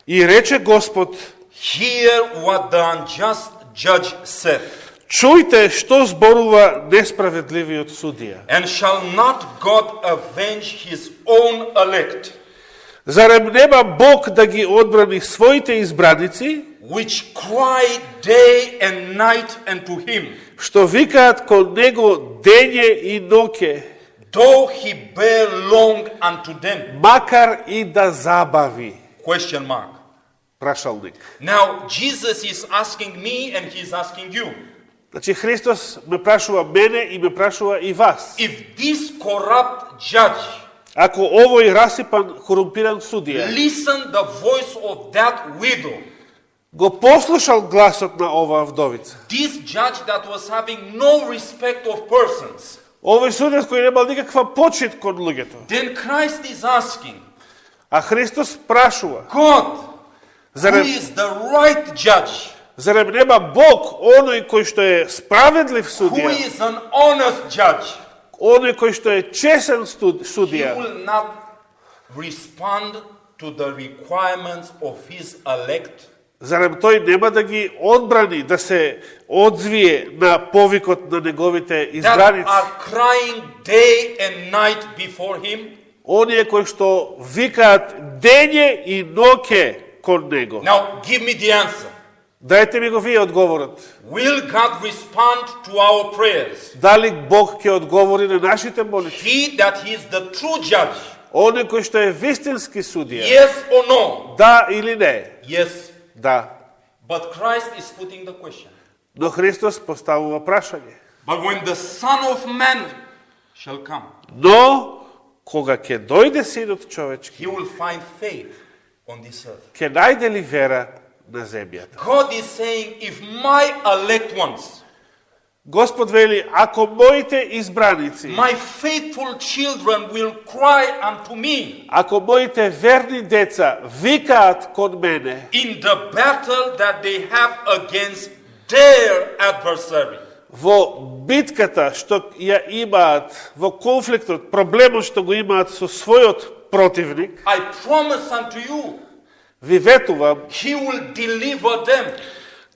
И рече Господ, hear what the unjust judge said, чујте што зборува несправедливиот судија. and shall not God avenge his own elect, Зарем нема Бог да ги одбрани своите избраници, which cry day and night unto him, што викаат кон Него дење и ноќе, though he bear long unto them? макар и да забави. Question mark. Прашалник. Now, Jesus is asking me and he's asking you, Значи Христос ме прашува мене и ме прашува и вас. if this corrupt judge Ако овој расипан, корумпиран судија listen the voice of that widow, го послушал гласот на оваа вдовица, this judge that was having no respect of persons, овој судец кој немал никаква почит кон луѓето, then Christ is asking, а Христос прашува, God, who зарем, is the right judge, зарем нема Бог, оној кој што е справедлив who судија, is an honest judge, оној кој што е чесен he судија, will not respond to the requirements of his elect? зарем тој нема да ги одбрани, да се одзвие на повикот на неговите That избраници, are crying day and night before him? оние кои што викаат дење и ноќе кон него. Now, give me the answer. Дајте ми го вие одговорот. Will God respond to our prayers? Дали Бог ќе одговори на нашите молитви? He that is the true judge, Оној кој што е вистински судија? yes or no? Да или не? Yes. Да. But Christ is putting the question. Но Христос поставува прашање. But when the Son of Man shall come, Но кога ќе дојде Синот човечки, he will find faith on this earth. ќе најде ли вера на земјата? God is saying, if my elect ones, Господ вели, ако моите избраници, my faithful children will cry unto me ако моите верни деца викаат кон мене in the battle that they have against their adversary, во битката што ја имаат, во конфликтот, проблемот што го имаат со својот противник, I promise unto you, ви ветувам he will deliver them.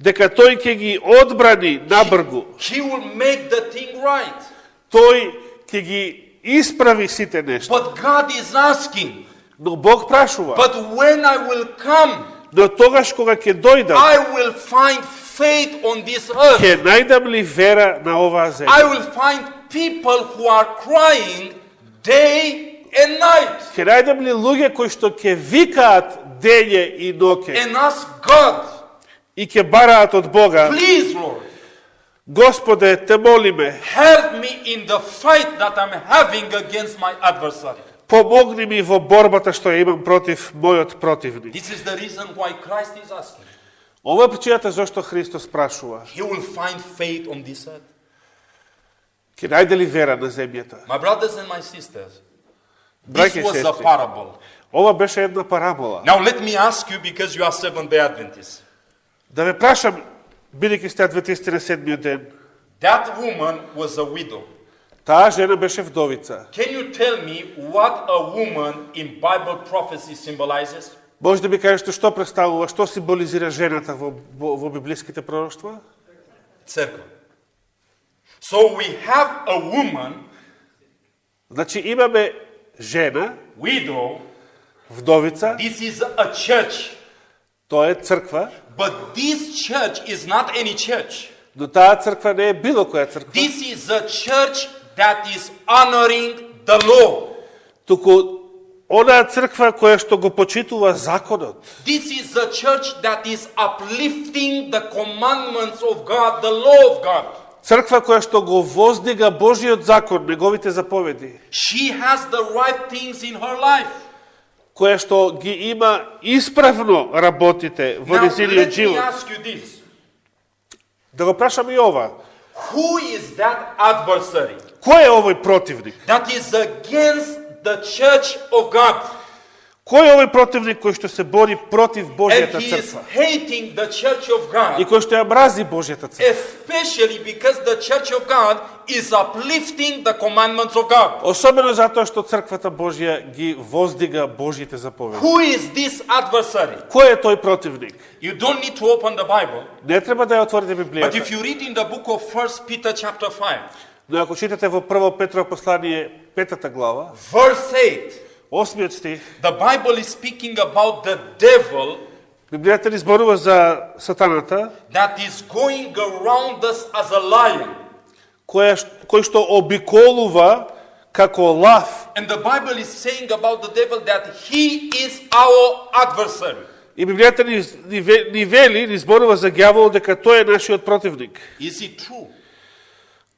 дека тој ќе ги одбрани набргу, He will make the thing right. тој ќе ги исправи сите нешта. But God is asking, Но Бог прашува, but when I will come, но тогаш кога ќе дојдам, I will find faith on this earth. ќе најдам ли вера на оваа I земја? will find people who are crying day and night Ќе најдам ли луѓе кои што ќе викаат дење и ноќе and ask God, и ќе бараат од Бога, please, Lord, Господе, те молиме, help me in the fight that I'm having against my adversary. помогни ми во борбата што ја имам против мојот противник. This is the reason why Christ is asking. Ова е причината зашто Христос прашува: he will find faith on this earth. ќе најде ли вера на земјата? My brothers and my sisters, Браќа this и was a сестри, parable. ова беше една парабола. Now let me ask you, because you are Seventh-day Adventists. Да ве прашам, бидејќи сте адвентисти на седмиот ден, That woman was a widow. таа жена беше вдовица. Can you tell me what a woman in Bible prophecy symbolizes? Може да ми кажете што представува, што символизира жената во библиските пророќства? Црква. So we have a woman, Значи имаме жена, widow. вдовица, This is a church. тоа е црква, But this church is not any church. но таа црква не е било која црква, This is a church that is honoring the law. туку онаа црква која што го почитува законот. This is a church that is uplifting the commandments of God, the law of God. Црква која што го воздига Божиот закон, неговите заповеди, She has the right things in her life. која што ги има исправно работите во Now, незиниот let me живот. ask you this. Да го прашам и ова. Who is that adversary Кој е овој противник? that is against the church of God? Кој е овој противник кој што се бори против And Божјата he is црква? hating the church of И God, кој што ја мрази Божјата црква? especially because the church of God is uplifting the commandments of God. Особено затоа што црквата Божја ги воздига Божјите заповеди. Who is this adversary? Кој е тој противник? You don't need to open the Bible, Не треба да ја отворите but Библијата. if you read in the book of 1 Peter chapter 5, Но ако читате во Прво Петрово послание 5 глава, verse 8, 8 стих, the Bible is speaking about the devil Библијата ни зборува за сатаната, that is going around us as a lion. кој што обиколува како лав. And the Bible is saying about the devil that he is our adversary. И Библијата ни вели, ни зборува за ѓаволот дека тој е нашиот противник. Is it true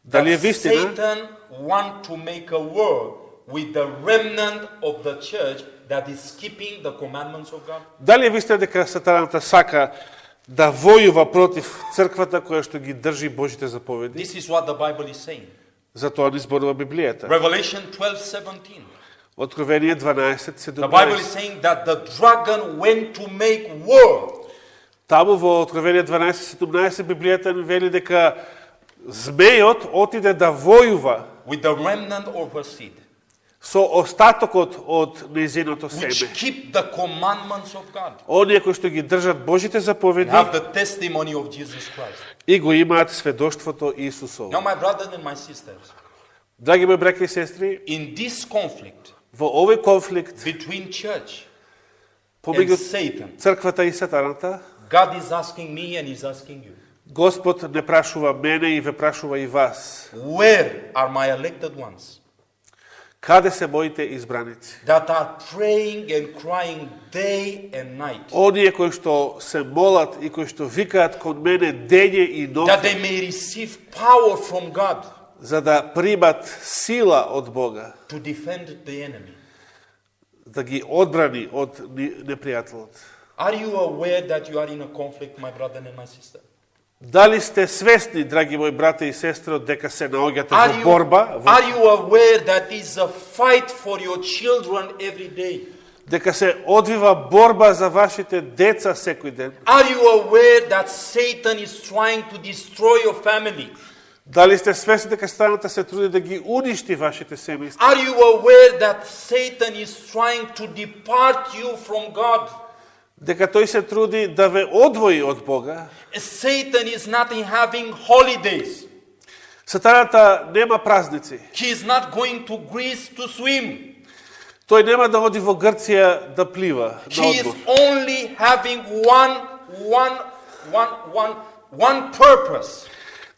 Дали е that вистина? Satan want to make a war with the remnant of the church that is keeping the commandments of God? Дали е вистина дека сатаната сака да војува против црквата која што ги држи Божите заповеди? This is what the Bible is saying. За тоа ни зборува Библијата. Revelation 12:17. Откровение The Bible is 12:17. saying that the dragon went to make war. Таму во Откровение 12:17 Библијата ни вели дека змејот отиде да војува With the remnant of her seed, со остатокот од нејзиното which семе. keep the commandments of God, Оние кои што ги држат Божите заповеди have the testimony of Jesus Christ. и го имаат сведоштвото Исусово. Now, my brothers and my sisters, Драги мои браќа и сестри, in this conflict во овој конфликт between church and помеѓу Satan, црквата и сатаната, God is asking me and He's asking you, Господ не прашува мене и ве прашува и вас. where are my elected ones Каде се моите избраници? that are praying and crying day and night, Оние кои што се молат и кои што викаат кон мене дење и that ноќ, they may receive power from God за да примат сила од Бога, to defend the enemy? да ги одбрани од непријателот. Are you aware that you are in a conflict, my brother and my sister? Дали сте свесни, драги мои брате и сестри, дека се наоѓате Are во you, борба, are you aware that is a fight for your children every day? дека се одвива борба за вашите деца секој ден? Are you aware that Satan is trying to destroy your family? Дали сте свесни дека сатаната се труди да ги уништи вашите семејства? Are you aware that Satan is trying to depart you from God? Дека тој се труди да ве одвои од Бога? Satan is not in having holidays. Сатаната нема празници. He is not going to Greece to swim. Тој нема да оди во Грција да плива на He is одмор. only having one purpose.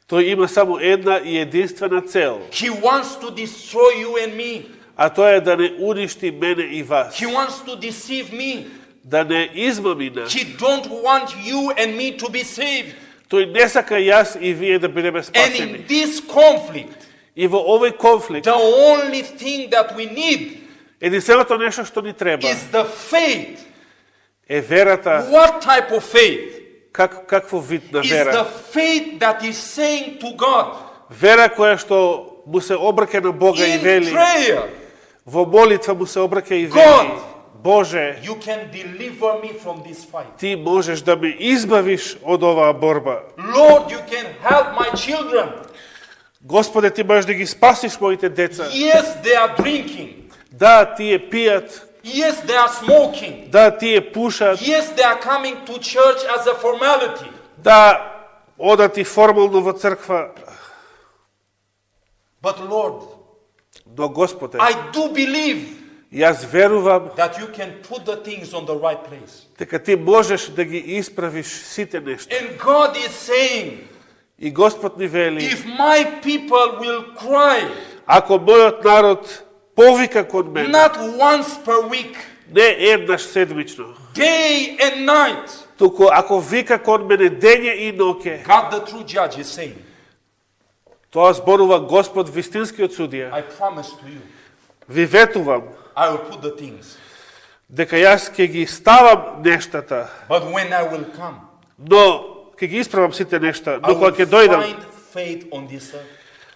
Тој има само една и единствена цел, He wants to destroy you and me. а тоа е да не уништи мене и вас, He wants to deceive me. да не измами нас. He don't want you and me to be saved. Тој не сака јас и вие да бидеме And спасени. in this conflict, И во овој конфликт, the only thing that we need единственото нешто што ни треба is the faith. е верата. What type of faith? Какво вид на It's вера? the faith that is saying to God Вера која што му се обраќа на Бога и in вели, prayer, во молитва му се обраќа и вели, God, Боже, you can deliver me from this fight. ти можеш да ме избавиш од оваа борба. Lord, you can help my children. Господе, ти можеш да ги спасиш моите деца. Yes, they are drinking. Да, тие пијат. Yes, they are smoking. Да, тие пушат. Yes, they are coming to church as a formality. Да, одат и формално во црква. But Lord, Но Господе, I do believe јас верувам that you can put the things on the right place. дека ти можеш да ги исправиш сите нешта. And God is saying, И Господ ни вели, if my people will cry, ако мојот народ повика кон мене, not once per week, не еднаш седмично, day and night, туку ако вика кон мене дење и ноќе, God the true judge is saying, тоа зборува Господ вистинскиот судија. I promise to you, Ви ветувам I will put the things. дека јас ќе ги ставам нештата, But when I will come, но ќе ги исправам сите нешта, I но will кога ќе дојдам, find faith on this earth.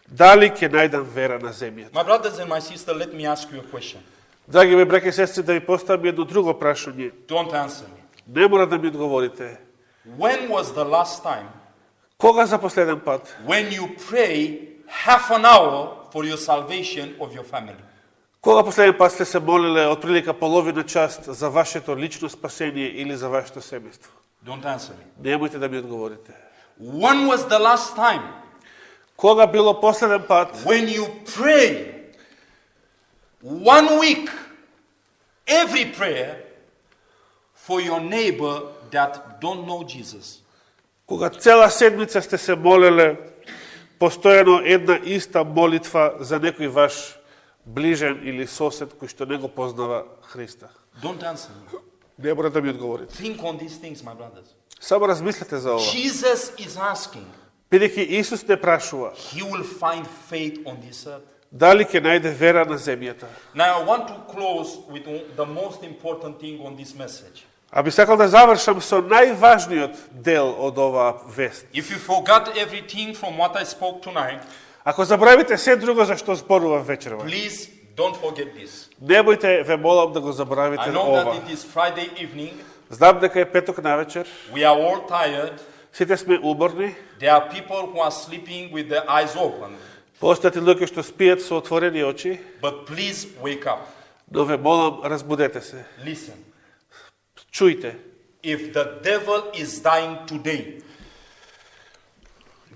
дали ќе најдам вера на земјата? My brothers and my sisters, let me ask you a question. Драги мои браќа и сестри, да ви поставам едно друго прашање. Don't answer me. Не мора да ми одговорите. When was the last time Кога за последен пат? when you pray half an hour for your salvation of your family? Кога последен пат сте се молиле отприлика половина час за вашето лично спасение или за вашето семејство? Don't answer me. Немојте да ми одговорите. When was the last time Кога било последен пат when you pray 1 week every prayer for your neighbor that don't know Jesus? кога цела седмица сте се молеле постојано една иста молитва за некој ваш ближен или сосед кој што не го познава Христа? Don't answer me. Не мора да ми одговорите. Think on these things, my brothers. Само размислете за ова. Jesus is asking, Бидејќи Исус не прашува he will find faith on this earth. дали ќе најде вера на земјата. Now I want to close with the most important thing on this message. А би сакал да завршам со најважниот дел од оваа вест. If you forgot everything from what I spoke tonight, Ако забравите се друго за што зборував вечерва, please don't forget this. немојте, ве молам да го I забравите know ова. that it is Friday evening. Знам дека е петок навечер, We are all tired. сите сме уморни, There are people who are sleeping with their eyes open. постојат и луѓе што спијат со отворени очи, But please wake up. но ве молам, разбудете се. Listen. Чујте. If the devil is dying today,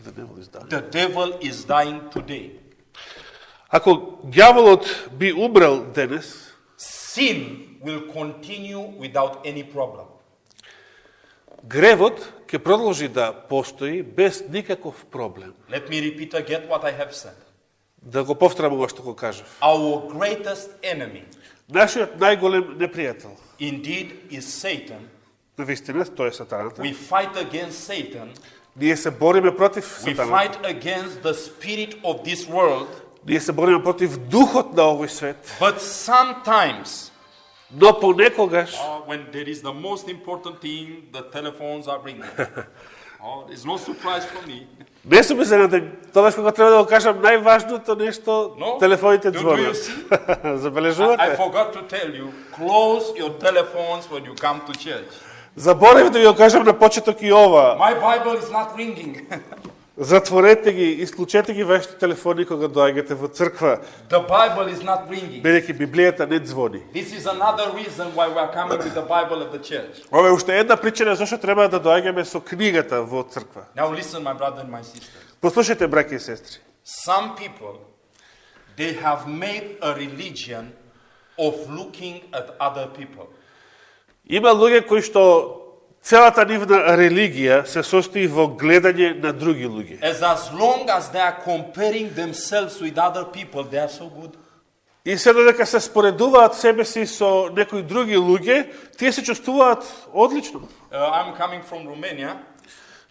the devil is dying today. Ако ѓаволот би умрел денес, Sin will continue without any problem. гревот ќе продолжи да постои без никаков проблем. Let me repeat again what I have said. Да го повторам ова што го кажав. Our greatest enemy Нашиот најголем непријател, indeed is Satan. навистина, тој е сатаната. We fight against Satan. Ние се бориме против We сатаната. fight against the spirit of this world. Ние се бориме против духот на овој свет. But sometimes, Но понекогаш, when there is the most important thing, the telephones are ringing. It's no surprise for me. не сум изненаден, тогаш кога треба да го кажам најважното нешто, No? телефоните Do you звонат. I Забележувате? forgot to tell you, close your telephones when you come to church. Заборев да ви го кажам на почеток и ова. My Bible is not ringing. Затворете ги, исклучете ги вашите телефони кога доаѓате во црква, The Bible is not ringing. бидејќи Библијата не звони. This is another reason why we are coming with the Bible at the church. Ова е уште една причина зашто треба да доаѓаме со книгата во црква. Now listen, my brother and my sister. Послушайте, браќи и сестри. Some people, they have made a religion of looking at other people. Има луѓе кои што целата нивна религија се состои во гледање на други луѓе. As long as they are comparing themselves with other people, they are so good. И се додека се споредуваат себе си со некои други луѓе, тие се чувствуваат одлично. I'm coming from Romania,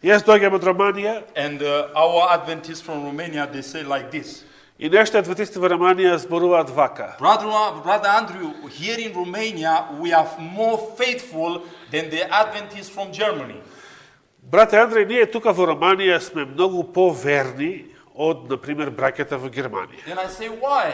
Јас доаѓам од Романија and our Adventists from Romania, they say like this. и нашите адвентисти во Романија зборуваат вака. Brother Andrew, here in Romania, we are more faithful than the Adventists from Germany. Брате Андрей, ние тука во Романија сме многу поверни од, например, браќата во Германија. And I say, why?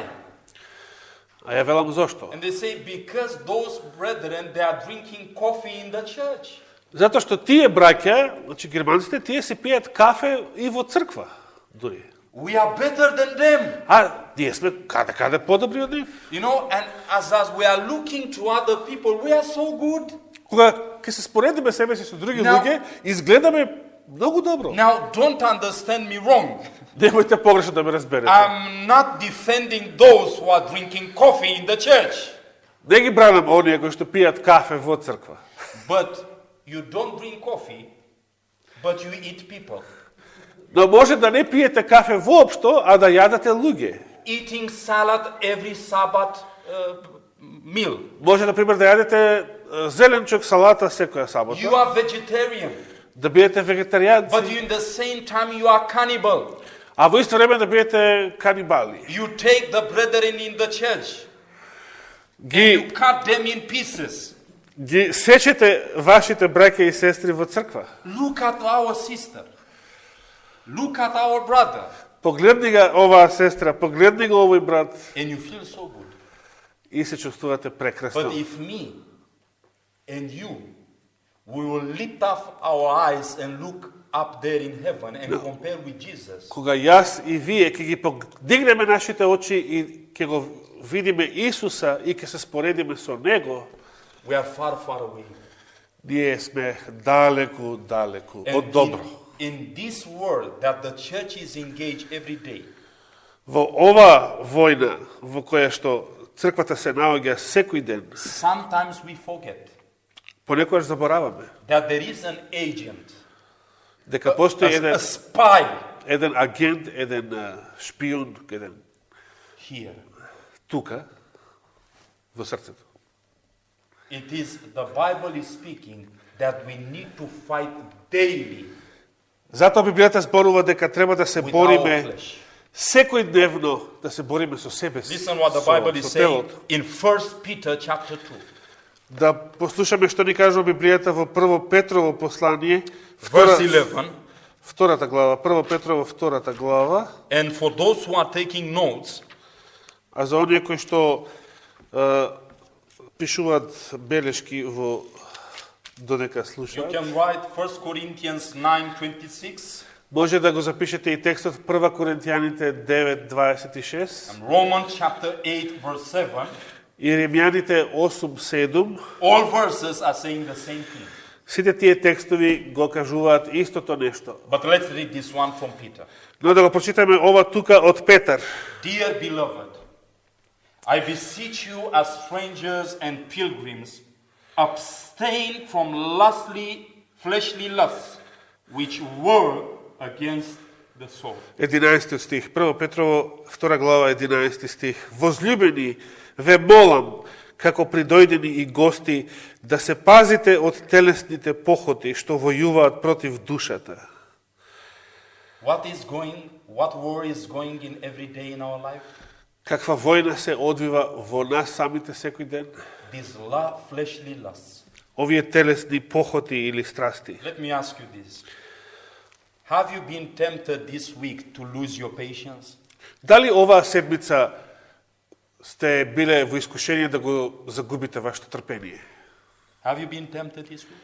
А ја велам зошто? And they say, because those brethren, they are drinking coffee in the church. Затоа што тие браќа, значи германците, тие се пијат кафе и во црква, дури. We are better than them. А ние сме каде подобри од нив. You know, and as we are looking to other people, we are so good. Кога ќе се споредиме себе си со други Now- луѓе, изгледаме многу добро. Now, don't understand me wrong. Немојте погрешно да ме разберете. I'm not defending those who are drinking coffee in the church. Не ги бранам оние кои што пијат кафе во црква. But you don't drink coffee, but you eat people. Но може да не пиете кафе воопшто, а да јадете луѓе. Eating salad every Sabbath meal. Може, например, да јадете зеленчук, салата секоја сабота. You are vegetarian, Да бидете вегетаријанци, but in the same time you are cannibal. а во исто време да бидете канибали. You take the brethren in the church, you Ги cut them in pieces. сечете вашите браќа и сестри во црква. Look at our sister. Look at our brother. Погледни ga оваа сестра, погледни го овој брат And you feel so good. и се чувствувате прекрасно. But if me and you, we will lift up our eyes and look up there in heaven and compare with Jesus, Кога јас и вие ќе ги подигнеме нашите очи и ќе го видиме Исуса и ќе се споредиме со Него, we are far, far away. ние сме далеку од добро. In this world that the church is engaged every day, Во ова војна во која што црквата се наоѓа секој ден, sometimes we forget понекогаш забораваме that there is an agent, дека постои a spy еден агент, еден шпион, еден here. тука во срцето. It is, the Bible is speaking that we need to fight daily Затоа Библијата зборува дека треба да се with our бориме flesh. секој дневно, да се бориме со себе си, Listen what the Bible is со saying телото. in 1 Peter chapter 2. Да послушаме што ни кажува Библијата во Прво Петрово послание, Verse 11. втората глава, Прво Петрово втората глава, And for those who are taking notes, а за оние кои што пишуваат белешки во додека you слушаат, can write 1 Corinthians 9:26 може да го запишете и текстот 1 Коринтијаните 9:26 and Romans chapter 8 verse 7. и Римјаните 8:7. All verses are saying the same thing. Сите тие текстови го кажуваат истото нешто. But let's read this one from Peter. Но да го прочитаме ова тука од Петар. Dear beloved, I beseech you as strangers and pilgrims, abstain from fleshly lusts, which war against the soul. 11 стих. Прво Петрово, 2 глава, 11 стих. Возлюбени, ве молам, како придојдени и гости, да се пазите од телесните похоти, што војуваат против душата. What war is going in every day in our life? Каква војна се одвива во нас самите секој ден? These fleshly lusts. Овие телесни похоти или страсти. Let me ask you this. Have you been tempted this week to lose your patience? Дали оваа седмица сте биле во искушение да го загубите вашето трпение? Have you been tempted this week?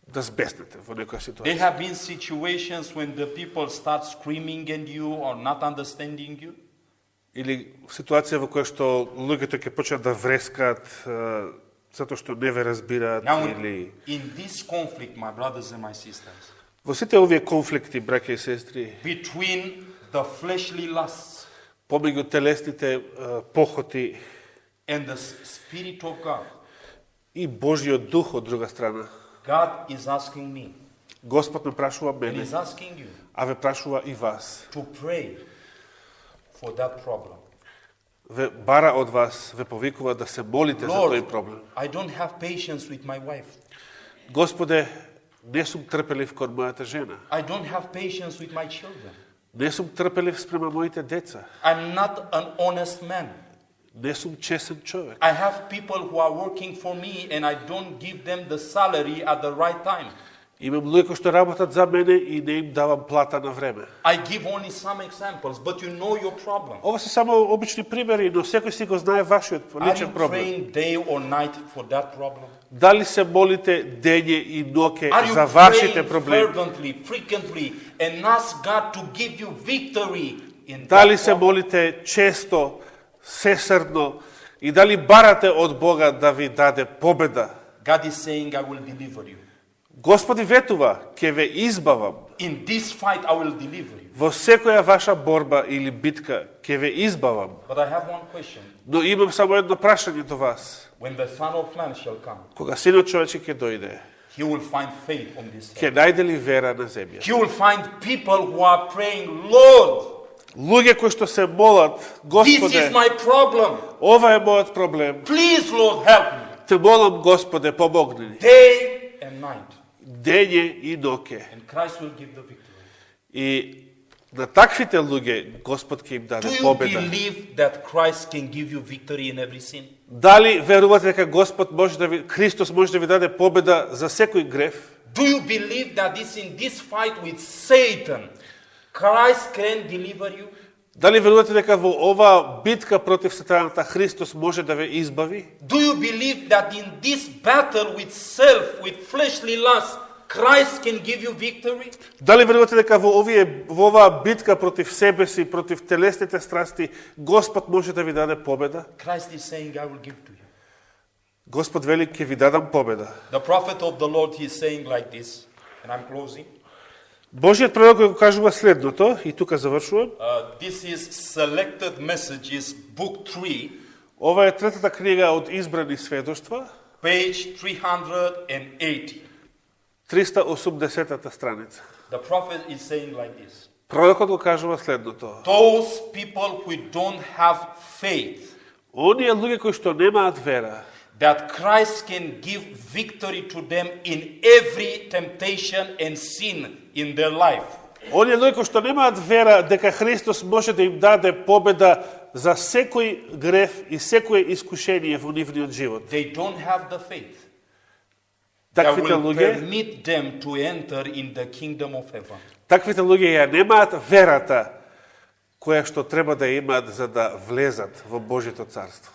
Да збеснете во некоја There ситуација? have been situations when the people start screaming at you or not understanding you. Или ситуација во која што луѓето ќе почнат да врескаат затоа што не ве разбираат Now, или in this conflict, my brothers and my sisters, во сите овие конфликти, браќа и сестри, between the fleshly lusts помеѓу телесните похоти and the Spirit of God, и Божјиот дух од друга страна, God is asking me, Господ ме прашува and мене, He's asking you а ве прашува и вас. to pray for that problem. Ве бара од вас, ве повикува да се молите за тој Lord, проблем. I don't have patience with my wife. Господе, не сум трпелив кон мојата жена. I don't have patience with my children. Не сум трпелив спрема моите деца. I'm not an honest man. Не сум чесен човек. I have people who are working for me and I don't give them the salary at the right time. Имам луѓе кои што работат за мене и не им давам плата на време. I give only some examples, but you know your problem. Ова се само обични примери, но секој си го знае вашиот Are личен you проблем. praying day or night for that problem? Дали се молите дење и ноќе Are you за вашите praying проблеми? fervently, frequently, and ask God to give you victory in Дали that се problem? молите често, сесрдно и дали барате од Бога да ви даде победа? God is saying, I will deliver you. Господи ветува, ќе ве избавам. In this fight, I will deliver you. Во секоја ваша борба или битка ќе ве избавам. But I have one question. Но имам само едно прашање до вас. When the Son of Man shall come, Кога Синот човечки ќе дојде, he will find faith on this ќе earth. најде ли вера на земја? He will find people who are praying, Lord, Луѓе кои што се молат, this Господе, is my problem. ова е мојот проблем. Please, Lord, help me. Те молам, Господе, помогни ни. Day and night. Дење и ноќе. And Christ will give the victory. И на таквите луѓе Господ ќе им Do даде you победа. believe that Christ can give you victory in every sin? Дали верувате дека Господ може да ви, Христос може да ви даде победа за секој греф? Do you believe that in this fight with Satan, Christ can deliver you? Дали верувате дека во оваа битка против сатаната Христос може да ве избави? Do you believe that in this battle with self, with fleshly lust, Christ can give you victory? Дали верувате дека во оваа битка против себе си, против телесните страсти, Господ може да ви даде победа? Christ is saying, I will give to you. Господ вели, ќе ви дадам победа. The prophet of the Lord, he is saying like this, and I'm closing. Божиот пророк го кажува следното, и тука завршувам. This is Selected Messages, Book 3, Ова е третата книга од избрани сведоштва, page 380. 380-та страница. The prophet is saying like this. Пророкот го кажува следното. Those people who don't have faith, Оние луѓе кои што немаат вера, that Christ can give victory to them in every temptation and sin in their life. оние луѓе кои што немаат вера дека Христос може да им даде победа за секој греф и секое искушение во нивниот живот. They don't have the faith that Таквите will луѓе, permit them to enter in the kingdom of heaven. таквите луѓе ја немаат верата која што треба да имаат за да влезат во Божјото царство.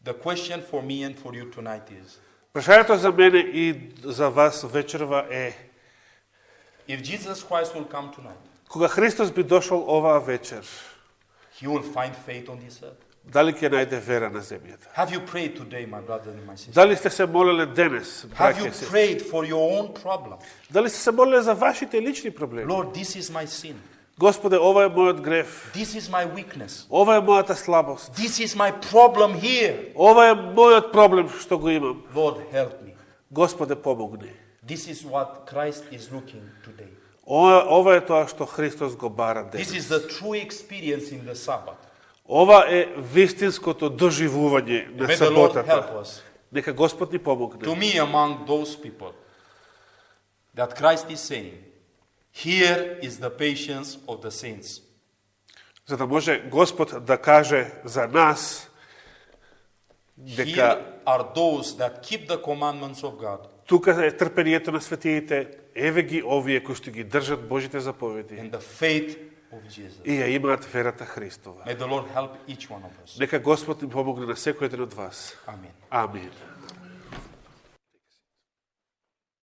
The question for me and for you tonight is, Прашањето за мене и за вас вечерва е: if Jesus Christ will come tonight, кога Христос би дошол оваа вечер, he will find faith on this earth. дали ќе најде вера на земјата? Have you prayed today, my brother and my sister? Дали сте се молеле денес, Have you браќа си? prayed for your own problem? Дали сте се молеле за вашите лични проблеми? Lord, this is my sin. Господе, ова е мојот греф. This is my weakness. Ова е мојата слабост. This is my problem here. Ова е мојот проблем што го имам. Lord, help me. Господе, помогни. This is what Christ is looking today. Ова е тоа што Христос го бара This денес. is the true experience in the Sabbath. Ова е вистинското доживување на May the Lord help саботата. us Нека Господ ни помогне. to be among those people that Christ is saying, here is the patience of the saints. За да може Господ да каже за нас дека Here are those that keep the commandments of God тука е трпението на светиите, еве ги овие кои што ги држат Божите заповеди and the faith of Jesus. и ја имаат верата Христова. May the Lord help each one of us. Нека Господ ни помогне на секој еден од вас. Amen. Амин.